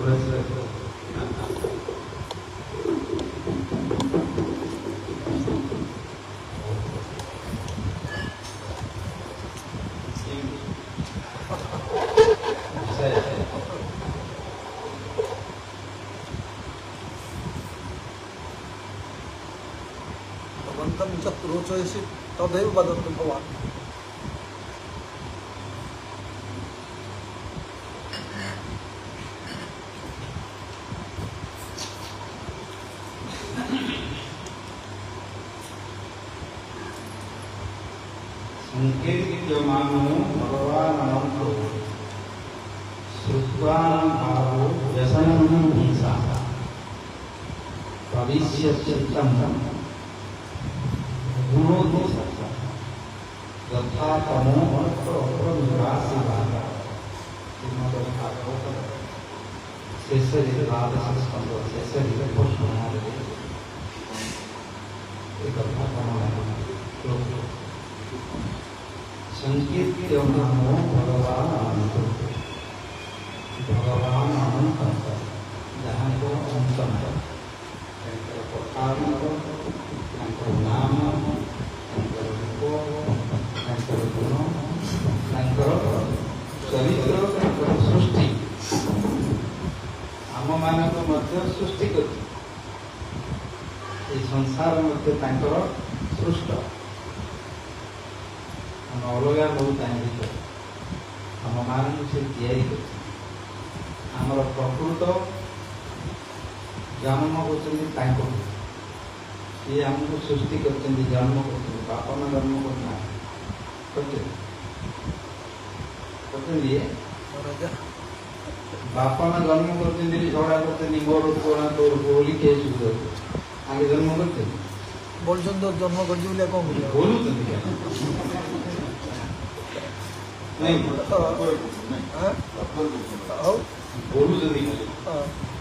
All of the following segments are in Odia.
भवन्तं च रोचयसि तदेव वदतु भवान्। संकीर्त्यमानो भगवानमन्तो श्रुत्वा भावो व्यसनं हिंसा भविष्य चित्तं गुणोति यथा तमो निवासी भागा शेषरी द्वादश स्कंद शेषरी प्रश्न संकीर्त्यमानो भगवान अनंत जहाँ को अंतम नाम गुण चरित्र सृष्टि आम मान सृष्टि कर संसार सृष्ट अलग बहुत आंगिक आम मान से आमर प्रकृत जन्म कर ये आमको सृष्टि कर जन्म कर बापा माँ जन्म करना बापा माँ जन्म करते झगड़ा करते मोर पुराना तोर बोली के आगे जन्म करते बोलछन तो जन्म कर कौन बोलू नहीं बोलू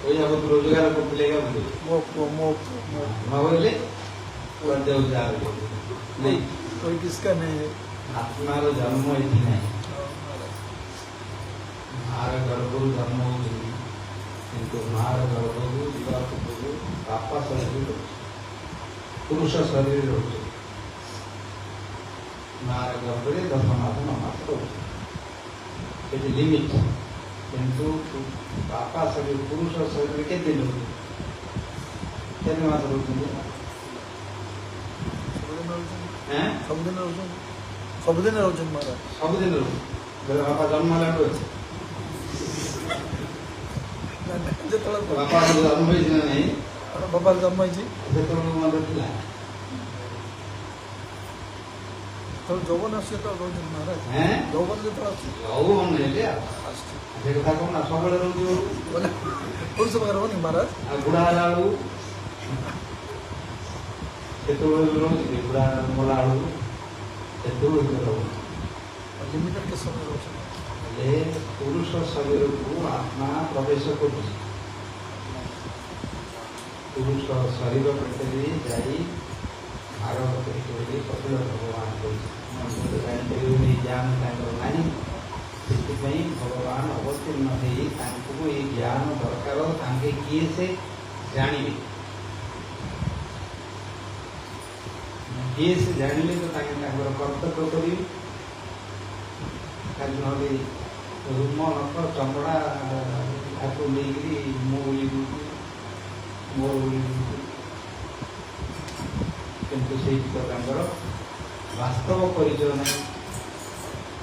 कोई अब रोजगार को मिलेगा बोले नहीं कोई किसका नहीं है आत्मा जन्म ये नहीं मार गर्भर जन्म किंतु मार गर्भर बापा शरीर पुरुष शरीर रोचे मार गर्भरे 10 मास मात्र ये लिमिट किंतु बापा शरीर पुरुष शरीर के दिन केते मास रोचे हैं सबदिन रोचन महाराज सबदिन रोचे बापा जन्म लागो बापा जन्म नहीं बाबा जन्म तो যৌবন আসছে তো রোজন মহারাজ হ্যাঁ যৌবন যে তো আছে যৌবন নেই আসছে কথা কোন না সকালে রোজ বলে কোন সময় রোনি মহারাজ আর বুড়া আলু কেতବେଳେ রোজ বুড়া মোলা আলু কেতବେଳେ রোজ लिमिटेड के समय रोशन ले पुरुष शरीर को आत्मा प्रवेश करुଛି पुरुष शरीर ଭିତରେ ଯାଇ भागवत कपिल भगवान कही ज्ञान नहीं से भगवान अवतीर्ण हो ज्ञान दरकार किए से जानिए किए से जानिले तो कर्तव्य करेंगे रूम नख चमड़ा आपको लेकिन मोर किंतु से वास्तव परिचय नहीं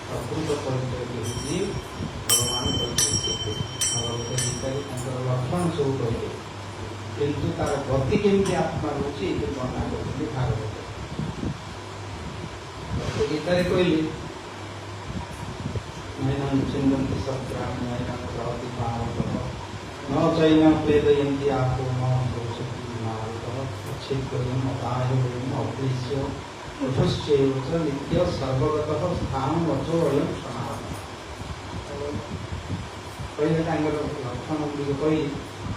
प्रकृत परिचय भगवान भगवत गीता लक्षण सब कहे किंतु तार गति केमती आत्मा रोचे ये वर्णना करते भागवत गीता कहले नैनं चिन्वन्ति सत्राणि नैनं प्रवति पावतः न चैनं वेदयन्ति आपो न दोषति मारुतः छिद्रयम् अपायम् अप्रेष्य उषश्चैव च नित्य सर्वगतः स्थानं वचो अयं सनातनः पहले तांगर लक्षण गुड़िक कही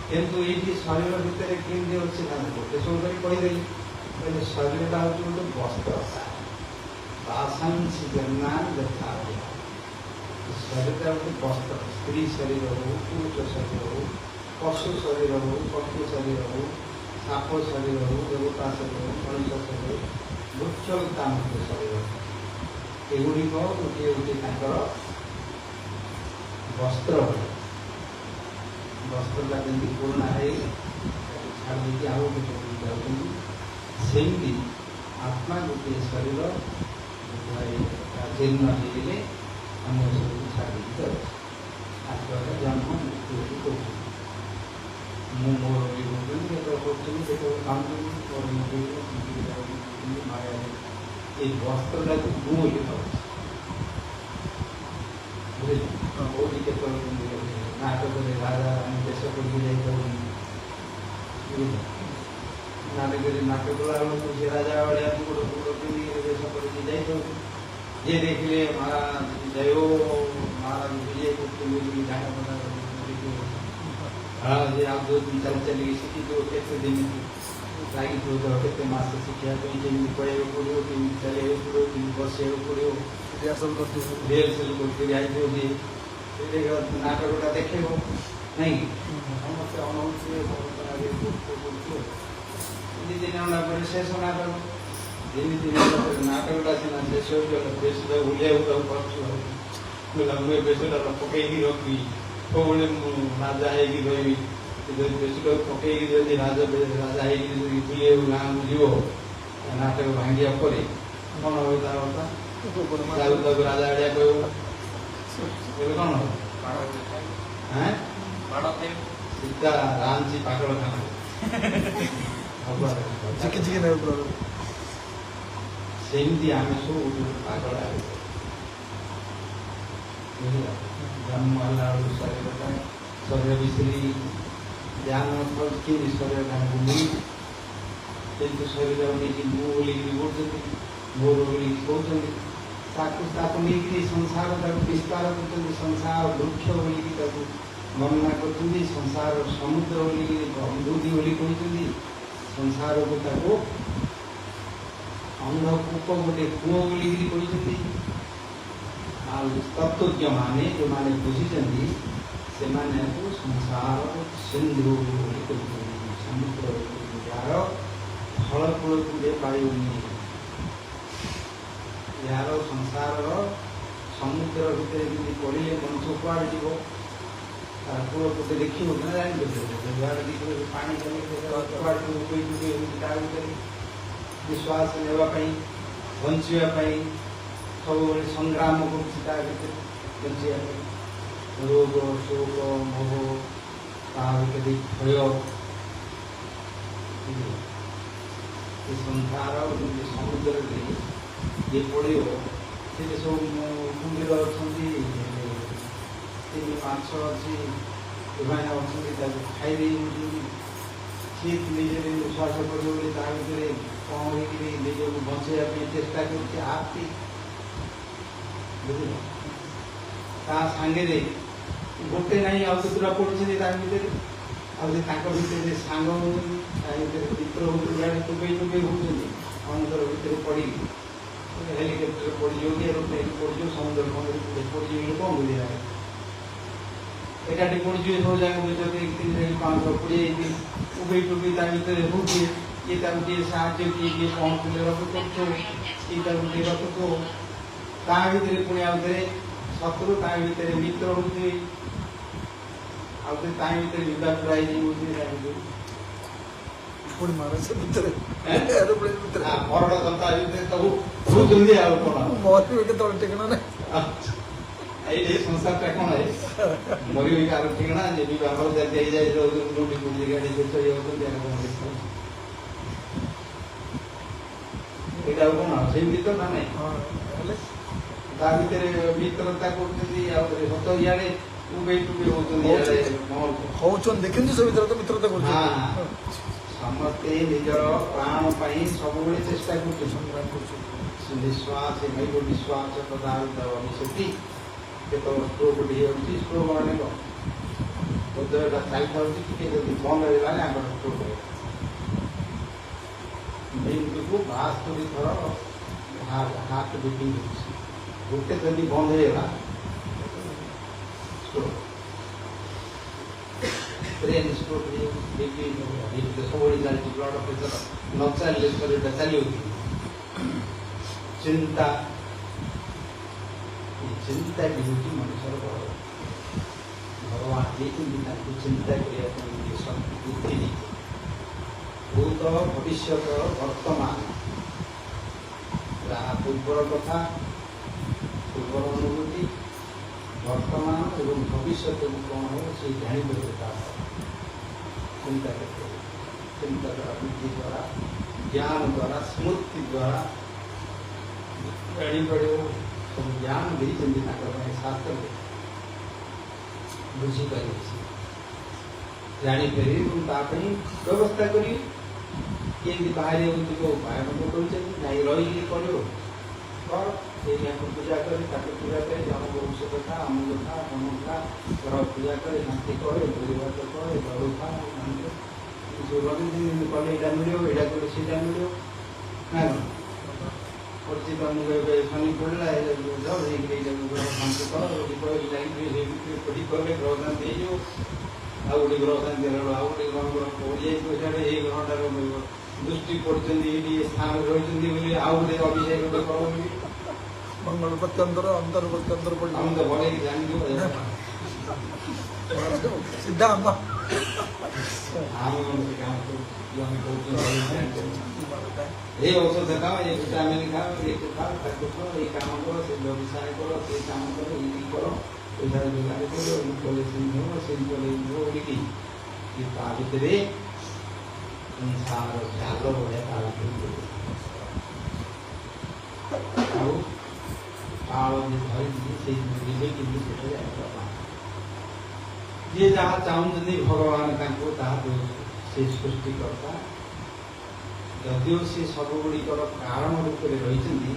किंतु ये शरीर भितर केमती अच्छे गोटे सब कहीदे कहले शरीरटा हूँ गोटे वस्त्र बासांसी जन्ना यथा शरीर गोटे वस्त्र स्त्री शरीर हो पुरुष शरीर हो ପଶୁ ଶରୀର ହଉ, ପକ୍ଷୀ ଶରୀର ହଉ, ସାପ ଶରୀର ହଉ, ଦେବତା ଶରୀର ହଉ, ମଣିଷ ଶରୀର, ବୃକ୍ଷଲତା ମଧ୍ୟ ଶରୀର, ଏଗୁଡ଼ିକ ଗୋଟିଏ ଗୋଟିଏ ତାଙ୍କର ବସ୍ତ୍ର। ବସ୍ତ୍ରଟା ଯେମିତି ପୁରୁଣା ହେଇ ଛାଡ଼ି ଦେଇକି ଆଉ ଗୋଟେ ଯାଉଛନ୍ତି, ସେମିତି ଆତ୍ମା ଗୋଟିଏ ଶରୀର ଜୀର୍ଣ୍ଣ ହେଇଗଲେ ଅନ୍ୟ ଶରୀର ଛାଡ଼ି ଦେଇକି ଯାଉଛି। ଆତ୍ମାର ଜନ୍ମ ମୃତ୍ୟୁ ବୋଲି କହୁଛନ୍ତି। ମୁଁ ମୋର ବି କହୁଛନ୍ତି, କେତେବେଳେ କରୁଛନ୍ତି, କେତେବେଳେ ଖାଉଛନ୍ତି, ମୋର ମରୁଛନ୍ତି ମାୟାରେ ଏଇ ବସ୍ତ୍ରଟାକୁ ମୁଁ ବୋଲି ଭାବୁଛି। ବୁଝିଲେ? କୋଉଠି କେତେବେଳେ ନାଟକରେ ରାଜା ରାଣୀ ବେଶ କରିକି ଯାଇପାରୁଛନ୍ତି। ବୁଝିଲେ? ନାଟକରେ ନାଟକ କଲାବେଳକୁ ସେ ରାଜା ଭଳିଆ ଗୋଡ଼ ଗୋଡ଼ ପିନ୍ଧିକି ବେଶ କରିକି ଯାଇପାରୁଛନ୍ତି। ଯିଏ ଦେଖିଲେ ମହାରାଜ ଜୟ ମହାରାଜ ବିଜୟ କରୁଛନ୍ତି ବୋଲି ଗାଁଟା ବନା ହଁ, ଯେ ଆଉ ଯେଉଁ ଦିନ ଚାଲିକି ଶିଖିଥିବ, କେତେ ଦିନ ଲାଗିଥିବ, କେତେ ମାସ ଶିଖିବା ପାଇଁ, କେମିତି ପଢ଼ିବାକୁ ପଡ଼ିବ, କେମିତି ଚାଲିବାକୁ ପଡ଼ିବ, କେମିତି ବସିବାକୁ ପଡ଼ିବ, ରିହର୍ସଲ୍ କରିକି ଯାଇଥିବ ଯେ ନାଟକଟା ଦେଖେଇବ ନାଇଁ ସମସ୍ତେ ଅନଉଥିବେ, କରୁଥିବେ। ଦୁଇ ଦିନ ହେଲା ପରେ ଶେଷ ନାଟକ, ଯେମିତି ନାଟକଟା ସିନା ଶେଷ ହୋଇଗଲା, ବେଶଟା ବୁଲିବାକୁ ତାକୁ ପାରୁଛୁ ଆଉ ମୁଁ ଏ ବେଶଟା ପକେଇକି ରଖିବି, ସବୁବେଳେ ମୁଁ ରାଜା ହେଇକି ରହିବି। ବେଶଟାକୁ ପକେଇକି ଯଦି ରାଜା ହେଇକି ଯଦି ବୁଲିବାକୁ ଗାଁକୁ ଯିବ, ନାଟକ ଭାଙ୍ଗିବା ପରେ କ'ଣ ହେବ ତା କଥା? ତାକୁ ରାଜା ଆଡ଼ିଆ କହିବ, ଏବେ କ'ଣ ହେବ? ସୀତା ରାଞ୍ଚି ପାଗଳ ଖାନା ସେମିତି ଆମେ ସବୁ ପାଗଳ ବୁଝିଲ। ଜନ୍ମ ହେଲା ବେଳକୁ ଶରୀର ବିଷୟରେ ଜ୍ଞାନ କି ଶରୀର କାହାକୁ ମିଳି, କିନ୍ତୁ ଶରୀର ନେଇକି ମୁଁ ବୋଲିକି କହୁଛନ୍ତି, ମୋର ବୋଲିକି କହୁଛନ୍ତି, ତାକୁ ନେଇକିରି ସଂସାର ତାକୁ ବିସ୍ତାର କରୁଛନ୍ତି, ସଂସାର ବୃକ୍ଷ ବୋଲିକି ତାକୁ ବର୍ଣ୍ଣନା କରୁଛନ୍ତି, ସଂସାର ସମୁଦ୍ର ବୋଲିକି ଅମୃତି ବୋଲି କହିଛନ୍ତି, ସଂସାରକୁ ତାକୁ ଅନ୍ଧକୂପ ଗୋଟେ କୂଅ ବୋଲିକିରି କହିଛନ୍ତି। ଆଉ ତତ୍ତ୍ୱଜ୍ଞମାନେ ଯେଉଁମାନେ ବୁଝିଛନ୍ତି ସେମାନଙ୍କୁ ସଂସାର ସିନ୍ଧୁ ବୋଲି କହୁଛନ୍ତି, ସମୁଦ୍ର ଯାହାର ଫଳକୂଳକୁ ଯେ ପାଇବନି, ଯାହାର ସଂସାରର ସମୁଦ୍ର ଭିତରେ ଯଦି ପଡ଼ିଲେ ମଣିଷ କୁଆଡ଼େ ଯିବ, ତାର କୂଳ କୋଟେ ଦେଖିବ ନା ଜାଣିପାରିବ, ଯୁଆଡ଼େ ଦେଖିବ ପାଣି ଚାଲି କୁଆଡ଼େ ତା ଭିତରେ ନିଶ୍ୱାସ ନେବା ପାଇଁ, ବଞ୍ଚିବା ପାଇଁ ସବୁବେଳେ ସଂଗ୍ରାମ କରୁଛି ତା ଭିତରେ ବଞ୍ଚିବା ପାଇଁ। ରୋଗ ଶୋକ ମୋହ ତା ଭିତରେ ଭୟ, ଏ ସଂସାର ସମୁଦ୍ରରେ ଯିଏ ପଡ଼ିବ, ସେଠି ସବୁ କୁମ୍ଭୀର ଅଛନ୍ତି, ତିନି ମାଛ ଅଛି, ଏମାନେ ଅଛନ୍ତି, ତାକୁ ଖାଇ ଦେଇଛନ୍ତି। ସିଏ ନିଜେ ନିଶ୍ୱାସ କରିବ ବୋଲି ତା ଭିତରେ ପହଁରିକିରି ନିଜକୁ ବଞ୍ଚେଇବା ପାଇଁ ଚେଷ୍ଟା କରୁଛି ଆପି। ବୁଝିଲ? ତା ସାଙ୍ଗରେ ଗୋଟେ ନାହିଁ ଆଉ କେତେଟା ପଡ଼ୁଛନ୍ତି ତା ଭିତରେ, ଆଉ ଯେ ତାଙ୍କ ଭିତରେ ସାଙ୍ଗ ହେଉଛନ୍ତି, ତା ଭିତରେ ଚିତ୍ର ହେଉଛନ୍ତି, ଗାଡ଼ି ଟୁକେଇ ହେଉଛନ୍ତି, ସମୁଦ୍ର ଭିତରେ ପଡ଼ିକି ହେଲିକପ୍ଟର ପଡ଼ିଯିବ କି ଏରୋପ୍ଲେନ୍ ପଡ଼ିଯିବ, ସମୁଦ୍ର ପଡ଼ିଯିବ ବୋଲି କ'ଣ ବୁଝିଲା? ଏକାଠି ପଡ଼ିଯିବେ ସବୁ ଜାଗା ବୁଝନ୍ତି, 520 ଉଭେଇ ଟୁକେଇ ତା ଭିତରେ ହେଉଛି। କିଏ ତାକୁ ଟିକେ ସାହାଯ୍ୟ, କିଏ ପହଞ୍ଚିଲେ ରଖୁଥିବ, କିଏ ତାକୁ ଟିକେ ରଖୁଥିବ। ତା ଭିତରେ ପୁଣି ଆଉ ଥରେ ଶତ୍ରୁ, ତା ଭିତରେ ମିତ୍ର ହେଉଥିବେ, ଆଉ ଥରେ ତା ଭିତରେ ଯୁଦ୍ଧା ଛୁଡ଼ା ହେଇଯିବ ତା ଭିତରେ ପୁଣି ମହାରାଜ ଭିତରେ ମରଣ କଥା ଭିତରେ ସବୁ ଶୋଉଛନ୍ତି। ଆଉ କ'ଣ ମରିବେ କେତେବେଳେ ଠିକଣା ନାହିଁ। ଏଇ ସଂସାରଟା କ'ଣ ମରିବେ କାହାର ଠିକଣା, ଯେ ବିବାହ ଜାତି ହେଇଯାଇ ଯୋଉଠି କୋଉଠି ଗାଡ଼ି ଚଳି ଯାଉଛନ୍ତି, ଏଇଟା ଆଉ କ'ଣ ସେମିତି ତ ନା ନାହିଁ। ତା ଭିତରେ ମିତ୍ରତା କରୁଛନ୍ତି, ଆଉ ସତ ଇଆଡ଼େ ଉଭେଇ ଟୁକେଇ ହଉଛନ୍ତି ଦେଖନ୍ତୁ, ସେ ଭିତରେ ତ ମିତ୍ରତା କରୁଛନ୍ତି। ସମସ୍ତେ ନିଜର ପ୍ରାଣ ପାଇଁ ସବୁବେଳେ ଚେଷ୍ଟା କରୁଛନ୍ତି, ସଂଗ୍ରାମ କରୁଛନ୍ତି। ନିଶ୍ୱାସ ନିଶ୍ୱାସ କଥା ସେଠି କେତେବେଳେ ଷ୍ଟ୍ରୋକ୍ ହେଇଯାଉଛି, ଷ୍ଟ୍ରୋକ୍ ମାନେ କ'ଣ ହୃଦୟଟା ଚାଲିଥାଉଛି, ଟିକେ ଯଦି ବନ୍ଦ ହେଇଗଲା ଆମର ଷ୍ଟ୍ରୋକ୍ ହେଇଗଲା। ଦିନକୁ 72 ଥର ହାର୍ଟ ବିଟିଂ ହେଉଛି, ଗୋଟେ ଯଦି ବନ୍ଦ ହେଇଗଲା ଷ୍ଟ୍ରୋକ୍। ବ୍ରେନ୍ ଷ୍ଟ୍ରୋକ୍ ହେଇଯାଉଛି, ବିପି ସବୁବେଳେ ଚାଲିଛି, ବ୍ଲଡ଼ ପ୍ରେସର ନ ଚାଲିଲେ ଶରୀରଟା ଚାଲିବ କି? ଚିନ୍ତା, ଏ ଚିନ୍ତାଟି ହେଉଛି ମଣିଷର ବଡ଼। ଭଗବାନ ଦେଇଛନ୍ତି ତାଙ୍କୁ ଚିନ୍ତା କରିବା ପାଇଁ ଶକ୍ତି ବୁଦ୍ଧି ଦେଇଛନ୍ତି। ଭୂତ ଭବିଷ୍ୟତ ବର୍ତ୍ତମାନ, ଯାହା ପୂର୍ବର କଥା, ପୂର୍ବର ଅନୁଭୂତି, ବର୍ତ୍ତମାନ ଏବଂ ଭବିଷ୍ୟତକୁ କ'ଣ ହେବ ସେ ଜାଣିପାରିବେ। ତାର ଚିନ୍ତା କ୍ଷେତ୍ରରେ ଚିନ୍ତା ଦ୍ୱାରା, ବୁଦ୍ଧି ଦ୍ୱାରା, ଜ୍ଞାନ ଦ୍ୱାରା, ସ୍ମୃତି ଦ୍ୱାରା ଜାଣିପାରିବ। ସବୁ ଜ୍ଞାନ ଦେଇଛନ୍ତି ତାଙ୍କ ପାଇଁ ଶାସ୍ତ୍ରରେ, ବୁଝିପାରିବେ, ସେ ଜାଣିପାରିବେ ଏବଂ ତା ପାଇଁ ବ୍ୟବସ୍ଥା କରିବେ। କେମିତି ବାହାରିବାକୁ ଯିବ ଉପାୟ ମଧ୍ୟ କରିଛନ୍ତି। ନାଇଁ ରହିକି କରିବ, କର, ଏଇଆକୁ ପୂଜା କରି, ତାକୁ ପୂଜା କରି, ଅମୁକ ଔଷଧ ଖା, ଅମୁକ ଖା, ଅମୁକ ଖା, ଘର ପୂଜା କରି, ଶାନ୍ତି କରେ, ପରିବାର କରେ, ଘରୁ ଖା, ସବୁ ରଖିଛନ୍ତି କଲେ ଏଇଟା ମିଳିବ, ଏଇଟା କଲେ ସେଇଟା ମିଳିବ। ନା କ'ଣ କରୁଛି ତମକୁ ଏବେ ଶନି ପଡ଼ିଲା, ଯାଅ ହେଇକି ଏଇଟାକୁ ଶାନ୍ତି କର, ଲାଗି କଲେ ଗ୍ରହ ଶାନ୍ତି ହେଇଯିବ। ଆଉ ଗୋଟେ ଗ୍ରହ ଶାନ୍ତି ହେଲା, ଆଉ ଗୋଟେ ଗ୍ରହ ପଡ଼ିଯାଇଥିବ ସିଆଡ଼େ, ଏଇ ଗ୍ରହଟାର ଦୃଷ୍ଟି ପଡ଼ିଛନ୍ତି, ଏଇଠି ସ୍ଥାନରେ ରହିଛନ୍ତି ବୋଲି ଆଉ ଗୋଟେ ଅଭିଷେକ ଗୋଟେ କର ବୋଲି ମଙ୍ଗଳ ପ୍ରତ୍ୟନ୍ତର ଅନ୍ତର ପ୍ରତ୍ୟନ୍ତର ଆମେ ତ ଭଲକି ଜାଣିଯିବ। ସିଧା ଆମ ଆମେ କ'ଣ ସେ କାମ କରୁଛୁ, ଆମେ କହୁଛୁ ଏଇ ଔଷଧ ଖାଅ, ଏଇ ଭିଟାମିନ୍ ଖାଅ, ଏଇକୁ ଖାଅ, ତାକୁ ଖାଅ, ଏଇ କାମ କର, ସେ ବ୍ୟବସାୟ କର, ସେଇ କାମ କର, ଏଇଠି କର, ପଇସା ରୋଜଗାର କର, ଏମିତି କଲେ ସେମିତି ହେବ, ସେମିତି କଲେ ଏମିତି ହେବ ବୋଲିକି ତା ଭିତରେ ସଂସାର ଜାଲ ଭଳିଆ ତା ଭିତରେ ଆଉ ତାଳ ଧରିକି ସେଇ ବୁଝିଲେ କିନ୍ତୁ ସେଟା ଜାଣିପାର। ଯିଏ ଯାହା ଚାହୁଁଛନ୍ତି ଭଗବାନ ତାଙ୍କୁ ତାହା ଦେଉଛନ୍ତି। ସେ ସୃଷ୍ଟିକର୍ତ୍ତା, ଯଦିଓ ସେ ସବୁଗୁଡ଼ିକର କାରଣ ରୂପରେ ରହିଛନ୍ତି,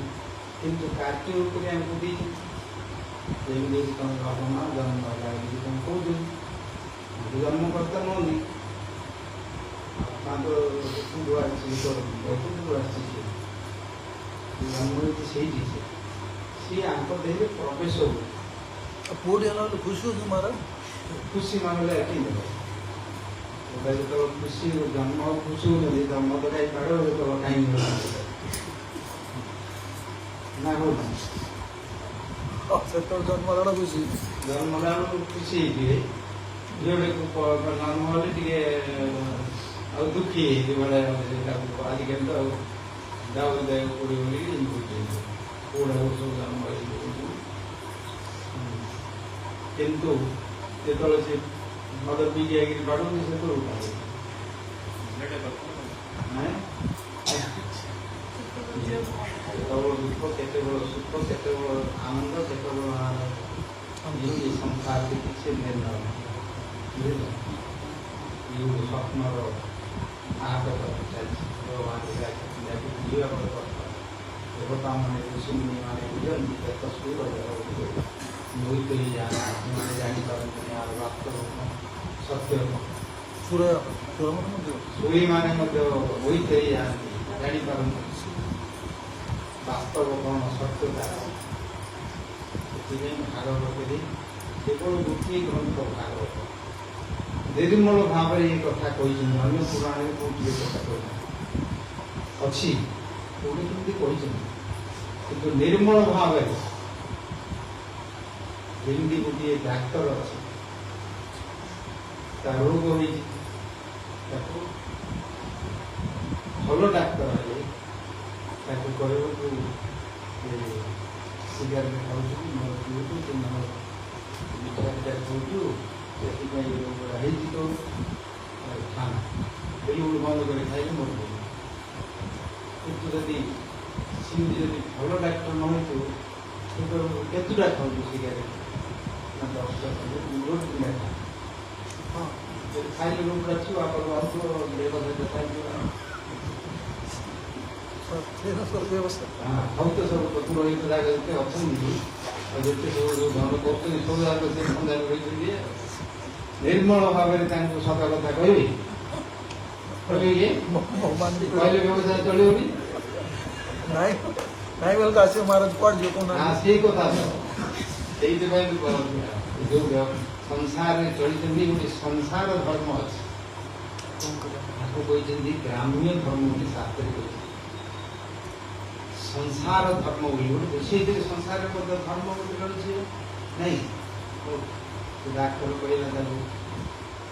କିନ୍ତୁ କାର୍ଯ୍ୟ ରୂପରେ ଆମକୁ ଦେଇଛନ୍ତି। ଯେମିତି ତମେ ବାପା ମା ଜନ୍ମ ହେଲା ବୋଲି ତମେ କହୁଛନ୍ତି, ଜନ୍ମକର୍ତ୍ତା ନୁହନ୍ତି, ତାଙ୍କ ଆସିଛି ଆସିଛି ଜନ୍ମ ହେଇଛି ସେଇଠି ସିଏ ଆଙ୍କ ଦେହରେ ପ୍ରବେଶ ହୁଏ। ପୁଅଟି ହେଲା ବୋଲି ଖୁସି ହଉଛି ମହାରାଜ। ଖୁସି ମାନିଲେ ଏଠି ଯେତେବେଳେ ଖୁସି ଜନ୍ମ ଖୁସି ହଉଛନ୍ତି, ଜନ୍ମ ତ କାହିଁ ପାଡ଼ ଯେତେବେଳେ କାହିଁକି ନା ହଉନା ସେତେବେଳେ ଜନ୍ମ ହେଲା ଖୁସି, ଜନ୍ମ ହେଲା ବେଳକୁ ଖୁସି ହେଇଥିବେ। ଝିଅଟାକୁ ଜନ୍ମ ହେଲେ ଟିକେ ଆଉ ଦୁଃଖୀ ହେଇଥିବ ତାକୁ ଆଜିକାଲି ତ ଆଉ ଯାଉ ଦେବାକୁ ପଡ଼ିବ ବୋଲିକି ପୁଅଟା ସବୁ ଜନ୍ମ ହେଇଯିବ। କିନ୍ତୁ ଯେତେବେଳେ ସେ ମଦ ପିଇକି ଆଗିରି ବାଡ଼ୁନି ସେତେବେଳକୁ କେତେବେଳେ ଦୁଃଖ, କେତେବେଳେ ସୁଖ, କେତେବେଳେ ଆନନ୍ଦ, କେତେବେଳେ ଏ ସଂସାରରେ କିଛି ନିର୍ଣ୍ଣୟ ବୁଝିଲ। ଇଏ ଗୋଟେ ସ୍ୱପ୍ନର ନାଟକ ଚାଲିଛି। ଭଗବାନ ଯିବା ପରେ କଥା ଦେବତାମାନେ ଋଷିମୁନିମାନେ ବୁଝନ୍ତି ତସ୍ୱୀର ମୋହିତ ହେଇଯାଆନ୍ତି, ସେମାନେ ଜାଣିପାରନ୍ତିନି ଆର ବାସ୍ତବ ସତ୍ୟ। ସୁରୀମାନେ ମଧ୍ୟ ମୋହିତ ହେଇଯାଆନ୍ତି, ଜାଣିପାରନ୍ତି ବାସ୍ତବ କ'ଣ ସତ୍ୟତା। ସେଥିପାଇଁ ଭାଗବତରେ କେବଳ ଗୋଟିଏ ଗ୍ରନ୍ଥ ଭାଗବତ ନିର୍ମଳ ଭାବରେ ଏ କଥା କହିଛନ୍ତି। ଅନ୍ୟ ପୁରାଣରେ କୋଉଠି ଏ କଥା କହିଛନ୍ତି ଅଛି, କୋଉଠି କେମିତି କହିଛନ୍ତି, କିନ୍ତୁ ନିର୍ମଳ ଭାବରେ। ଯେମିତି ଗୋଟିଏ ଡାକ୍ତର ଅଛି, ତା ରୋଗ ହେଇଛି, ତାକୁ ଭଲ ଡାକ୍ତର ହେଲେ ତାକୁ କହିବ ତୁ ସିଗାରେଟ ଖାଉଛୁ, ମଦ ପିଉଛୁ, ତୁ ମିଠା ପିଠା ଖାଉଛୁ, ସେଥିପାଇଁ ରୋଗ ହେଇଛି ତ ଖାନା ବେଲୁନ ବନ୍ଦ କରି ଖାଇଲେ ମରିବ। କିନ୍ତୁ ଯଦି ସେମିତି ଯଦି ଭଲ ଡାକ୍ତର ନ ହେଇଥିବ, କେତେଟା ଖାଉଛୁ ସିଗାରେଟ ନା 10ଟା ଖାଇଲେ ଗୋଟେ ଦିନ ହଁ ଯଦି ଖାଇଲେ ରୋଗଟା ଥିବ ଆପଣ ଆସୁଥିବ ଦେହ ସହିତ ଖାଇଯିବ। ହଉ ତ ସବୁ ପୁରୋହିତ ଜାଗା ଯେତେ ଅଛନ୍ତି ଆଉ ଯେତେ ସବୁ ଯେଉଁ ଧନ କରୁଛନ୍ତି ସବୁ ଜାଗା ସେ ସନ୍ଧ୍ୟାରେ ରହିଛନ୍ତି। ନିର୍ମଳ ଭାବରେ ତାଙ୍କୁ ସତ କଥା କହିବି, କହିଲେ ବ୍ୟବସାୟ ଚଳିବନି। ନାଇଁ ନାଇଁ ବୋଲେ ତ ଆସିବ ମହାରାଜ କୁଆଡ଼େ ଯିବ କହୁନା। ସେଇ କଥା ସେଇଥିପାଇଁ ଯେଉଁ संसार में चलते गोटे संसार धर्म अच्छे कहते ग्राम्य धर्म बोली शास्त्र संसार धर्म बोली गोटे से संसार धर्म गोटे रही नहीं डाक्टर कहला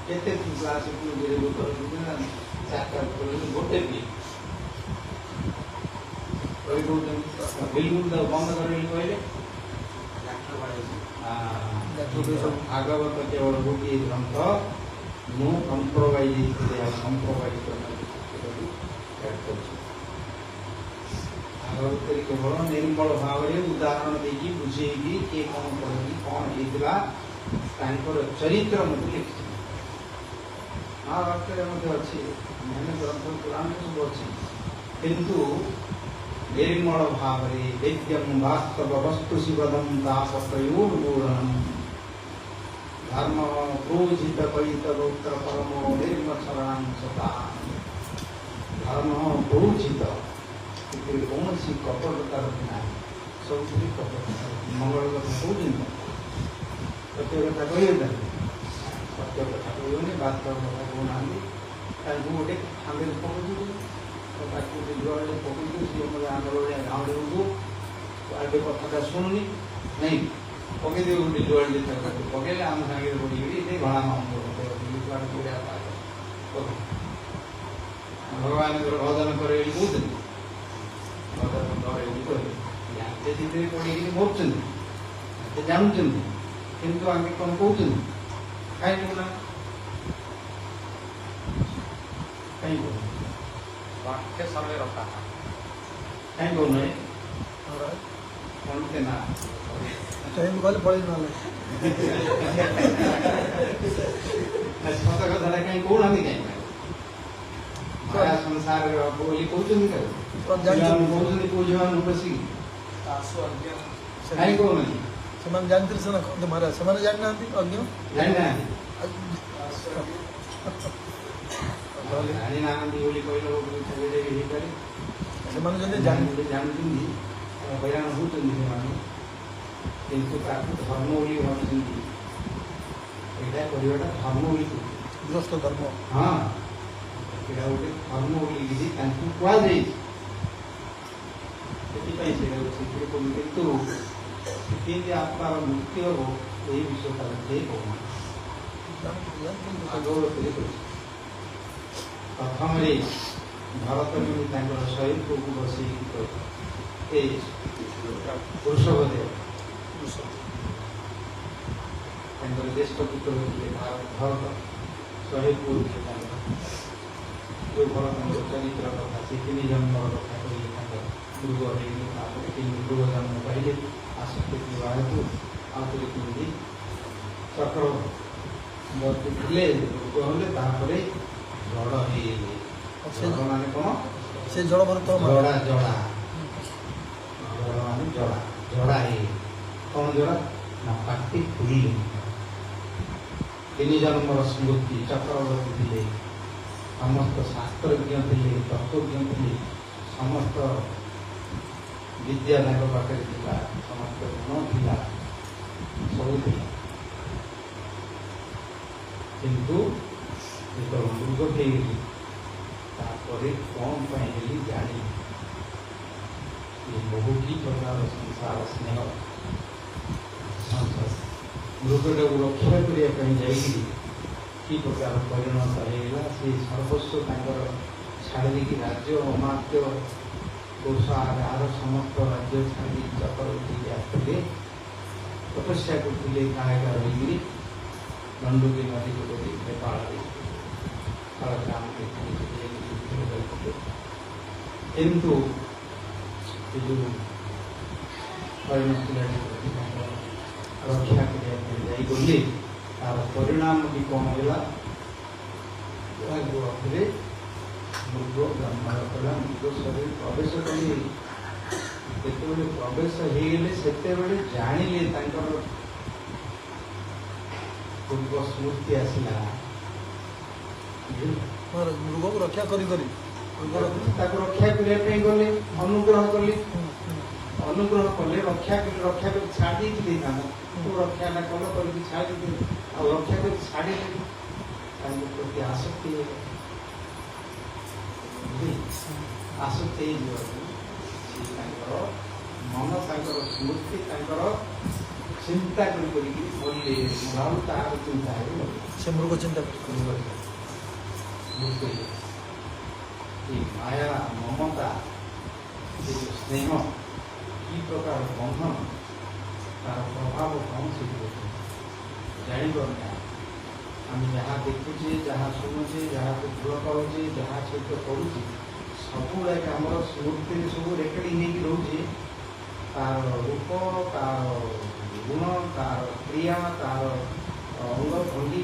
केते क्लास चार्टा गोटे भी बिल्कुल बंद कर कहले भागवत केवल गोटे ग्रंथ मु कंप्रोमाइज कंप्रोमाइज भागवत केवल निर्मल भाव में उदाहरण देखी बुझे किए कौन करी कौन होता चरित्र मत लिखी महाभारत अच्छी मैंने ग्रंथ पुराण सब अच्छी किंतु निर्मल भाव वेद्यम वास्तव वस्तु शिवदम दासयोर्गूढ़ धर्म प्रोजित परितरोत्र परमो निर्मचरण सता धर्म प्रोजित कौन सी कपटता ना सब कपट मंगल कथा कौन सत्य कथा कहना सत्य कथा कहनी बास्तव कथा कहना गोटे आगे पकड़ जुआड़े पकड़ सी आंदोलन गाँव आगे कथा शुणुनी नहीं पकईदे गोटे जुआड़े पकड़े आम सागे पड़ी घना भगवान भजन करे कहते पड़ी मरु जानते किंतु आगे कौन कहते कहीं कहना कहीं वाक्य सर्वे रखा कहीं कहना कौन ना टाइम गले पड़े ना सत कथा कहीं कहना कहीं माया संसार बोली कहते कहते पूजा बसी कहीं कहना ସେମାନେ ଜାଣିଥିଲେ ସିନା କହନ୍ତି ମହାରାଜ ସେମାନେ ଜାଣିନାହାନ୍ତି ଅଜ୍ଞ ଜାଣିନାହାନ୍ତି ବୋଲି କହିଲେ ସେମାନେ ଯଦି ଜାଣୁଛନ୍ତି ହଇରାଣ ହେଉଛନ୍ତି ସେମାନେ କିନ୍ତୁ ତାକୁ ଧର୍ମ ବୋଲି ଭାବୁଛନ୍ତି ଏଇଟା କରିବାଟା ଧର୍ମ ବୋଲି ଗୃହସ୍ଥ ଧର୍ମ ହଁ ଏଇଟା ଗୋଟେ ଧର୍ମ ବୋଲିକିରି ତାଙ୍କୁ କୁହାଯାଇଛି ସେଥିପାଇଁ ସେଇଟା ସେଥିରେ କହୁ କିନ୍ତୁ କେମିତି ଆତ୍ମାର ମୁକ୍ତି ହେବ ଏହି ବିଷୟ ତାର କେହି କହୁନାହାନ୍ତି ଭାଗବତରେ ପ୍ରଥମରେ ଭରତ ମୁନି ତାଙ୍କର ଶରୀରକୁ ବସେଇକି ଏ ବୃଷଭ ଦେବ ତାଙ୍କର ଜ୍ୟେଷ୍ଠ ପୁତ୍ର ଥିଲେ ଭରତ ଶରୀରକୁ ତାଙ୍କର ଯେଉଁ ଭରତଙ୍କର ଚରିତ୍ର କଥା ସେ 3 ଜନ୍ମର କଥା କହିଲେ ତାଙ୍କର ମୃଗ ହେଇନି ତାପରେ 3 ମୃଗ ଜନ୍ମ କହିଲେ आसक्ति बाहर आउे केमी चक्रवर्ती थे रोग हेले जड़ हो मान कौन से जड़ जड़ा जड़ा जड़ मान जड़ा जड़ा कौन जड़ा ना पार्टी फुल 3 जन्मर स्मृति चक्रवर्ती थे समस्त शास्त्रज्ञ थे तत्वज्ञ थे समस्त विद्या पाखे समस्त गुण था सब किंतु जो मृग ହେଇଗଲି ତାପରେ କଣ ପାଇଁ ହେଲି ଜାଣି ବହୁଟି ପ୍ରକାର ସଂସାର ସ୍ନେହ ମୃଗଟାକୁ ରକ୍ଷା କରିବା ପାଇଁ ଯାଇକିରି କି ପ୍ରକାର ପରିଣତ ହେଇଗଲା ସେ ସର୍ବସ୍ୱ ତାଙ୍କର ଛାଡ଼ି ଦେଇକି ରାଜ୍ୟ ଅମାତ୍ୟ आर समस्त राज्य छाड़ी चक्रवर्ती आसते तपस्या करते कायका रही गंडुकी नदी को नेपाल किंतु जो रक्षा करने तार परिणाम भी कौन है मृग ब्रह्मांड कला मृग शरीर प्रवेश कले प्रवेश होगले से जानिले पूर्व स्मृति आसला मृग को रक्षा करी रक्षा करने गले अनुग्रह कले अनुग्रह कले रक्षा कर छाड़ी ତୁ ରକ୍ଷାଟା କଲ କରିକି ଛାଡ଼ିଦେଲି ଆଉ ରକ୍ଷା କରି ଛାଡ଼ିଦେଲି ତାଙ୍କ ପ୍ରତି ଆସକ୍ତି ଆସକ୍ତି ହେଇଯିବାକୁ ସେ ତାଙ୍କର ମନ ତାଙ୍କର ସ୍ମୃତି ତାଙ୍କର ଚିନ୍ତା କରିକି ମରିଲେ ମରାଉ ତାହାର ଚିନ୍ତା ହେଲେ ସେ ମୃଗ ଚିନ୍ତା କରି ମାୟା ମମତା ସ୍ନେହ କି ପ୍ରକାର ବନ୍ଧନ ତାର ପ୍ରଭାବ କ'ଣ ସେଠି ଜାଣିପାରୁନା ଆମେ ଯାହା ଦେଖୁଛେ ଯାହା ଶୁଣୁଛେ ଯାହାକୁ ଭଲ ପାଉଛେ ଯାହା ସହିତ କରୁଛେ ସବୁଗୁଡ଼ାକ ଆମର ସ୍ମୃତିରେ ସବୁ ରେକର୍ଡିଂ ହେଇକି ରହୁଛି ତାର ରୂପ ତାର ଗୁଣ ତାର କ୍ରିୟା ତାର ଅଙ୍ଗ ଭଙ୍ଗୀ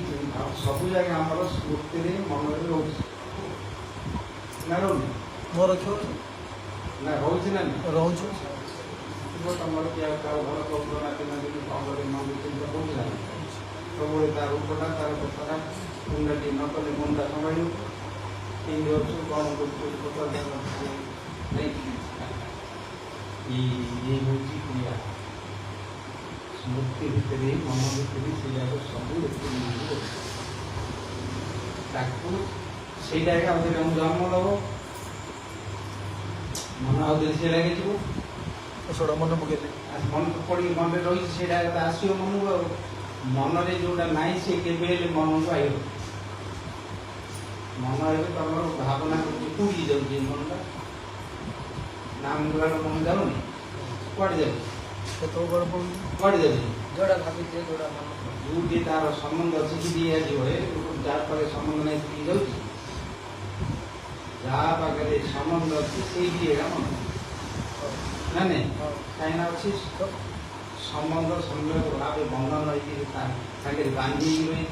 ସବୁ ଜାଗା ଆମର ସ୍ମୃତିରେ ମନରେ ରହୁଛି ନା ରହୁନି ମୋର ନା ରହୁଛି ନା ରହୁଛୁ ତମର କିଏ କାହାର ଭଲ କରୁଛ ନା କିନା ଦିନ କଙ୍ଗରେ ମନ ଚିନ୍ତା କରୁଛି ନା ସବୁବେଳେ ତା ରୂପଟା ତାର କଥାଟା ମୁଣ୍ଡାଟି ନ କଲେ ମନଟା ସମ୍ଭାଳିବ କେମିତି ଅଛୁ କ'ଣ କରୁଛୁ ଇଏ ହେଉଛି କ୍ରିୟା ସ୍ମୃତି ଭିତରେ ମନ ଭିତରେ ସେ ଯାକ ସବୁ ତାକୁ ସେଇଟା ଏକା ଆଉ ଜନ୍ମ ଦେବ ମନ ଆଉ ଦେଲେ ସେ ଲାଗିଯିବ ସେଟା ମନେ ପକେଇଲେ ମନ ପଡ଼ିକି ମନରେ ରହିଛି ସେଇଟା ଆସିବ ମନକୁ ଆଉ ମନରେ ଯୋଉଟା ନାହିଁ ସେ କେବେ ହେଲେ ମନକୁ ଆଇବ ମନ ଏବେ ତମର ଭାବନା କୋଉଠି ଯାଉଛି ମନଟା ନାମ ଗୁଡ଼ାକ ମନ ଯାଉନି କୁଆଡ଼େ ଯାଉଛି କୁଆଡ଼େ ଯାଉଛି ଯୋଉଟା ଭାବିଛେ ଯୋଉଟା ମନ ଯୋଉଠି ତାର ସମ୍ବନ୍ଧ ଅଛି କି ଦିଆଯିବ ଯାହା ପାଖରେ ସମ୍ବନ୍ଧ ନାହିଁ ସେଠିକି ଯାଉଛି ଯାହା ପାଖରେ ସମ୍ବନ୍ଧ ଅଛି ସେଇଠି ଏକା ମନ ନା ନାଇଁ କାହିଁକିନା ଅଛି ସମ୍ବନ୍ଧ ସଂଯୋଗ ଭାବେ ବନ୍ଧନ ହେଇକି ସାଙ୍ଗରେ ବାନ୍ଧି ହେଇକି ରହି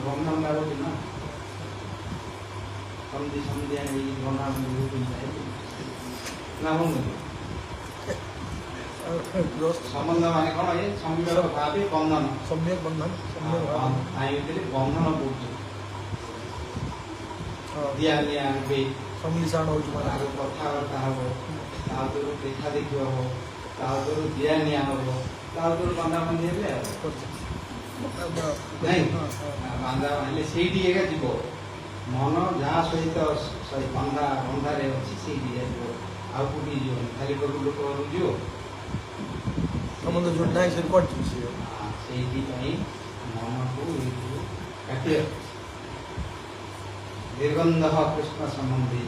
ବନ୍ଧନ ଲାଗୁଛି ନା ସନ୍ଧ୍ୟା ହେଇକି ବନ୍ଧନ ନା ବନ୍ଧୁ ସମ୍ବନ୍ଧ ମାନେ କ'ଣ ଏ ସଂଯୋଗ ଭାବେ ବନ୍ଧନ ସମ୍ୟକ ବନ୍ଧନ ଭିତରେ ବନ୍ଧନ କରୁଛୁ ଦିଆ ନିଆ ହେବେ ସମ୍ମିଶାଣ ହଉଛି ଆଗ କଥାବାର୍ତ୍ତା ହବ ତା ଭିତରୁ ଦେଖା ଦେଖି ହବ ତା ଭିତରୁ ଦିଆ ନିଆ ହବ ତା ଭିତରୁ ବନ୍ଧାବନ୍ଧି ହେବେ ଆଉ ନାଇଁ ବାନ୍ଧା ହେଲେ ସେଇଠି ଏକା ଯିବ ମନ ଯାହା ସହିତ ବନ୍ଧାରେ ଅଛି ସେଇଠି ଯିବ ଆଉ କୋଉଠି ଯିବନି ଖାଲି ସବୁ ଲୋକ ଯିବ ସମ୍ବନ୍ଧ ଯୋଉଠି ନାହିଁ ସେଠି କୁଆଡ଼େ ସେଇଥିପାଇଁ ମନକୁ ଏଇଠୁ କାଟିବ ନିର୍ଗନ୍ଧ କୃଷ୍ଣ ସମ୍ବନ୍ଧୀ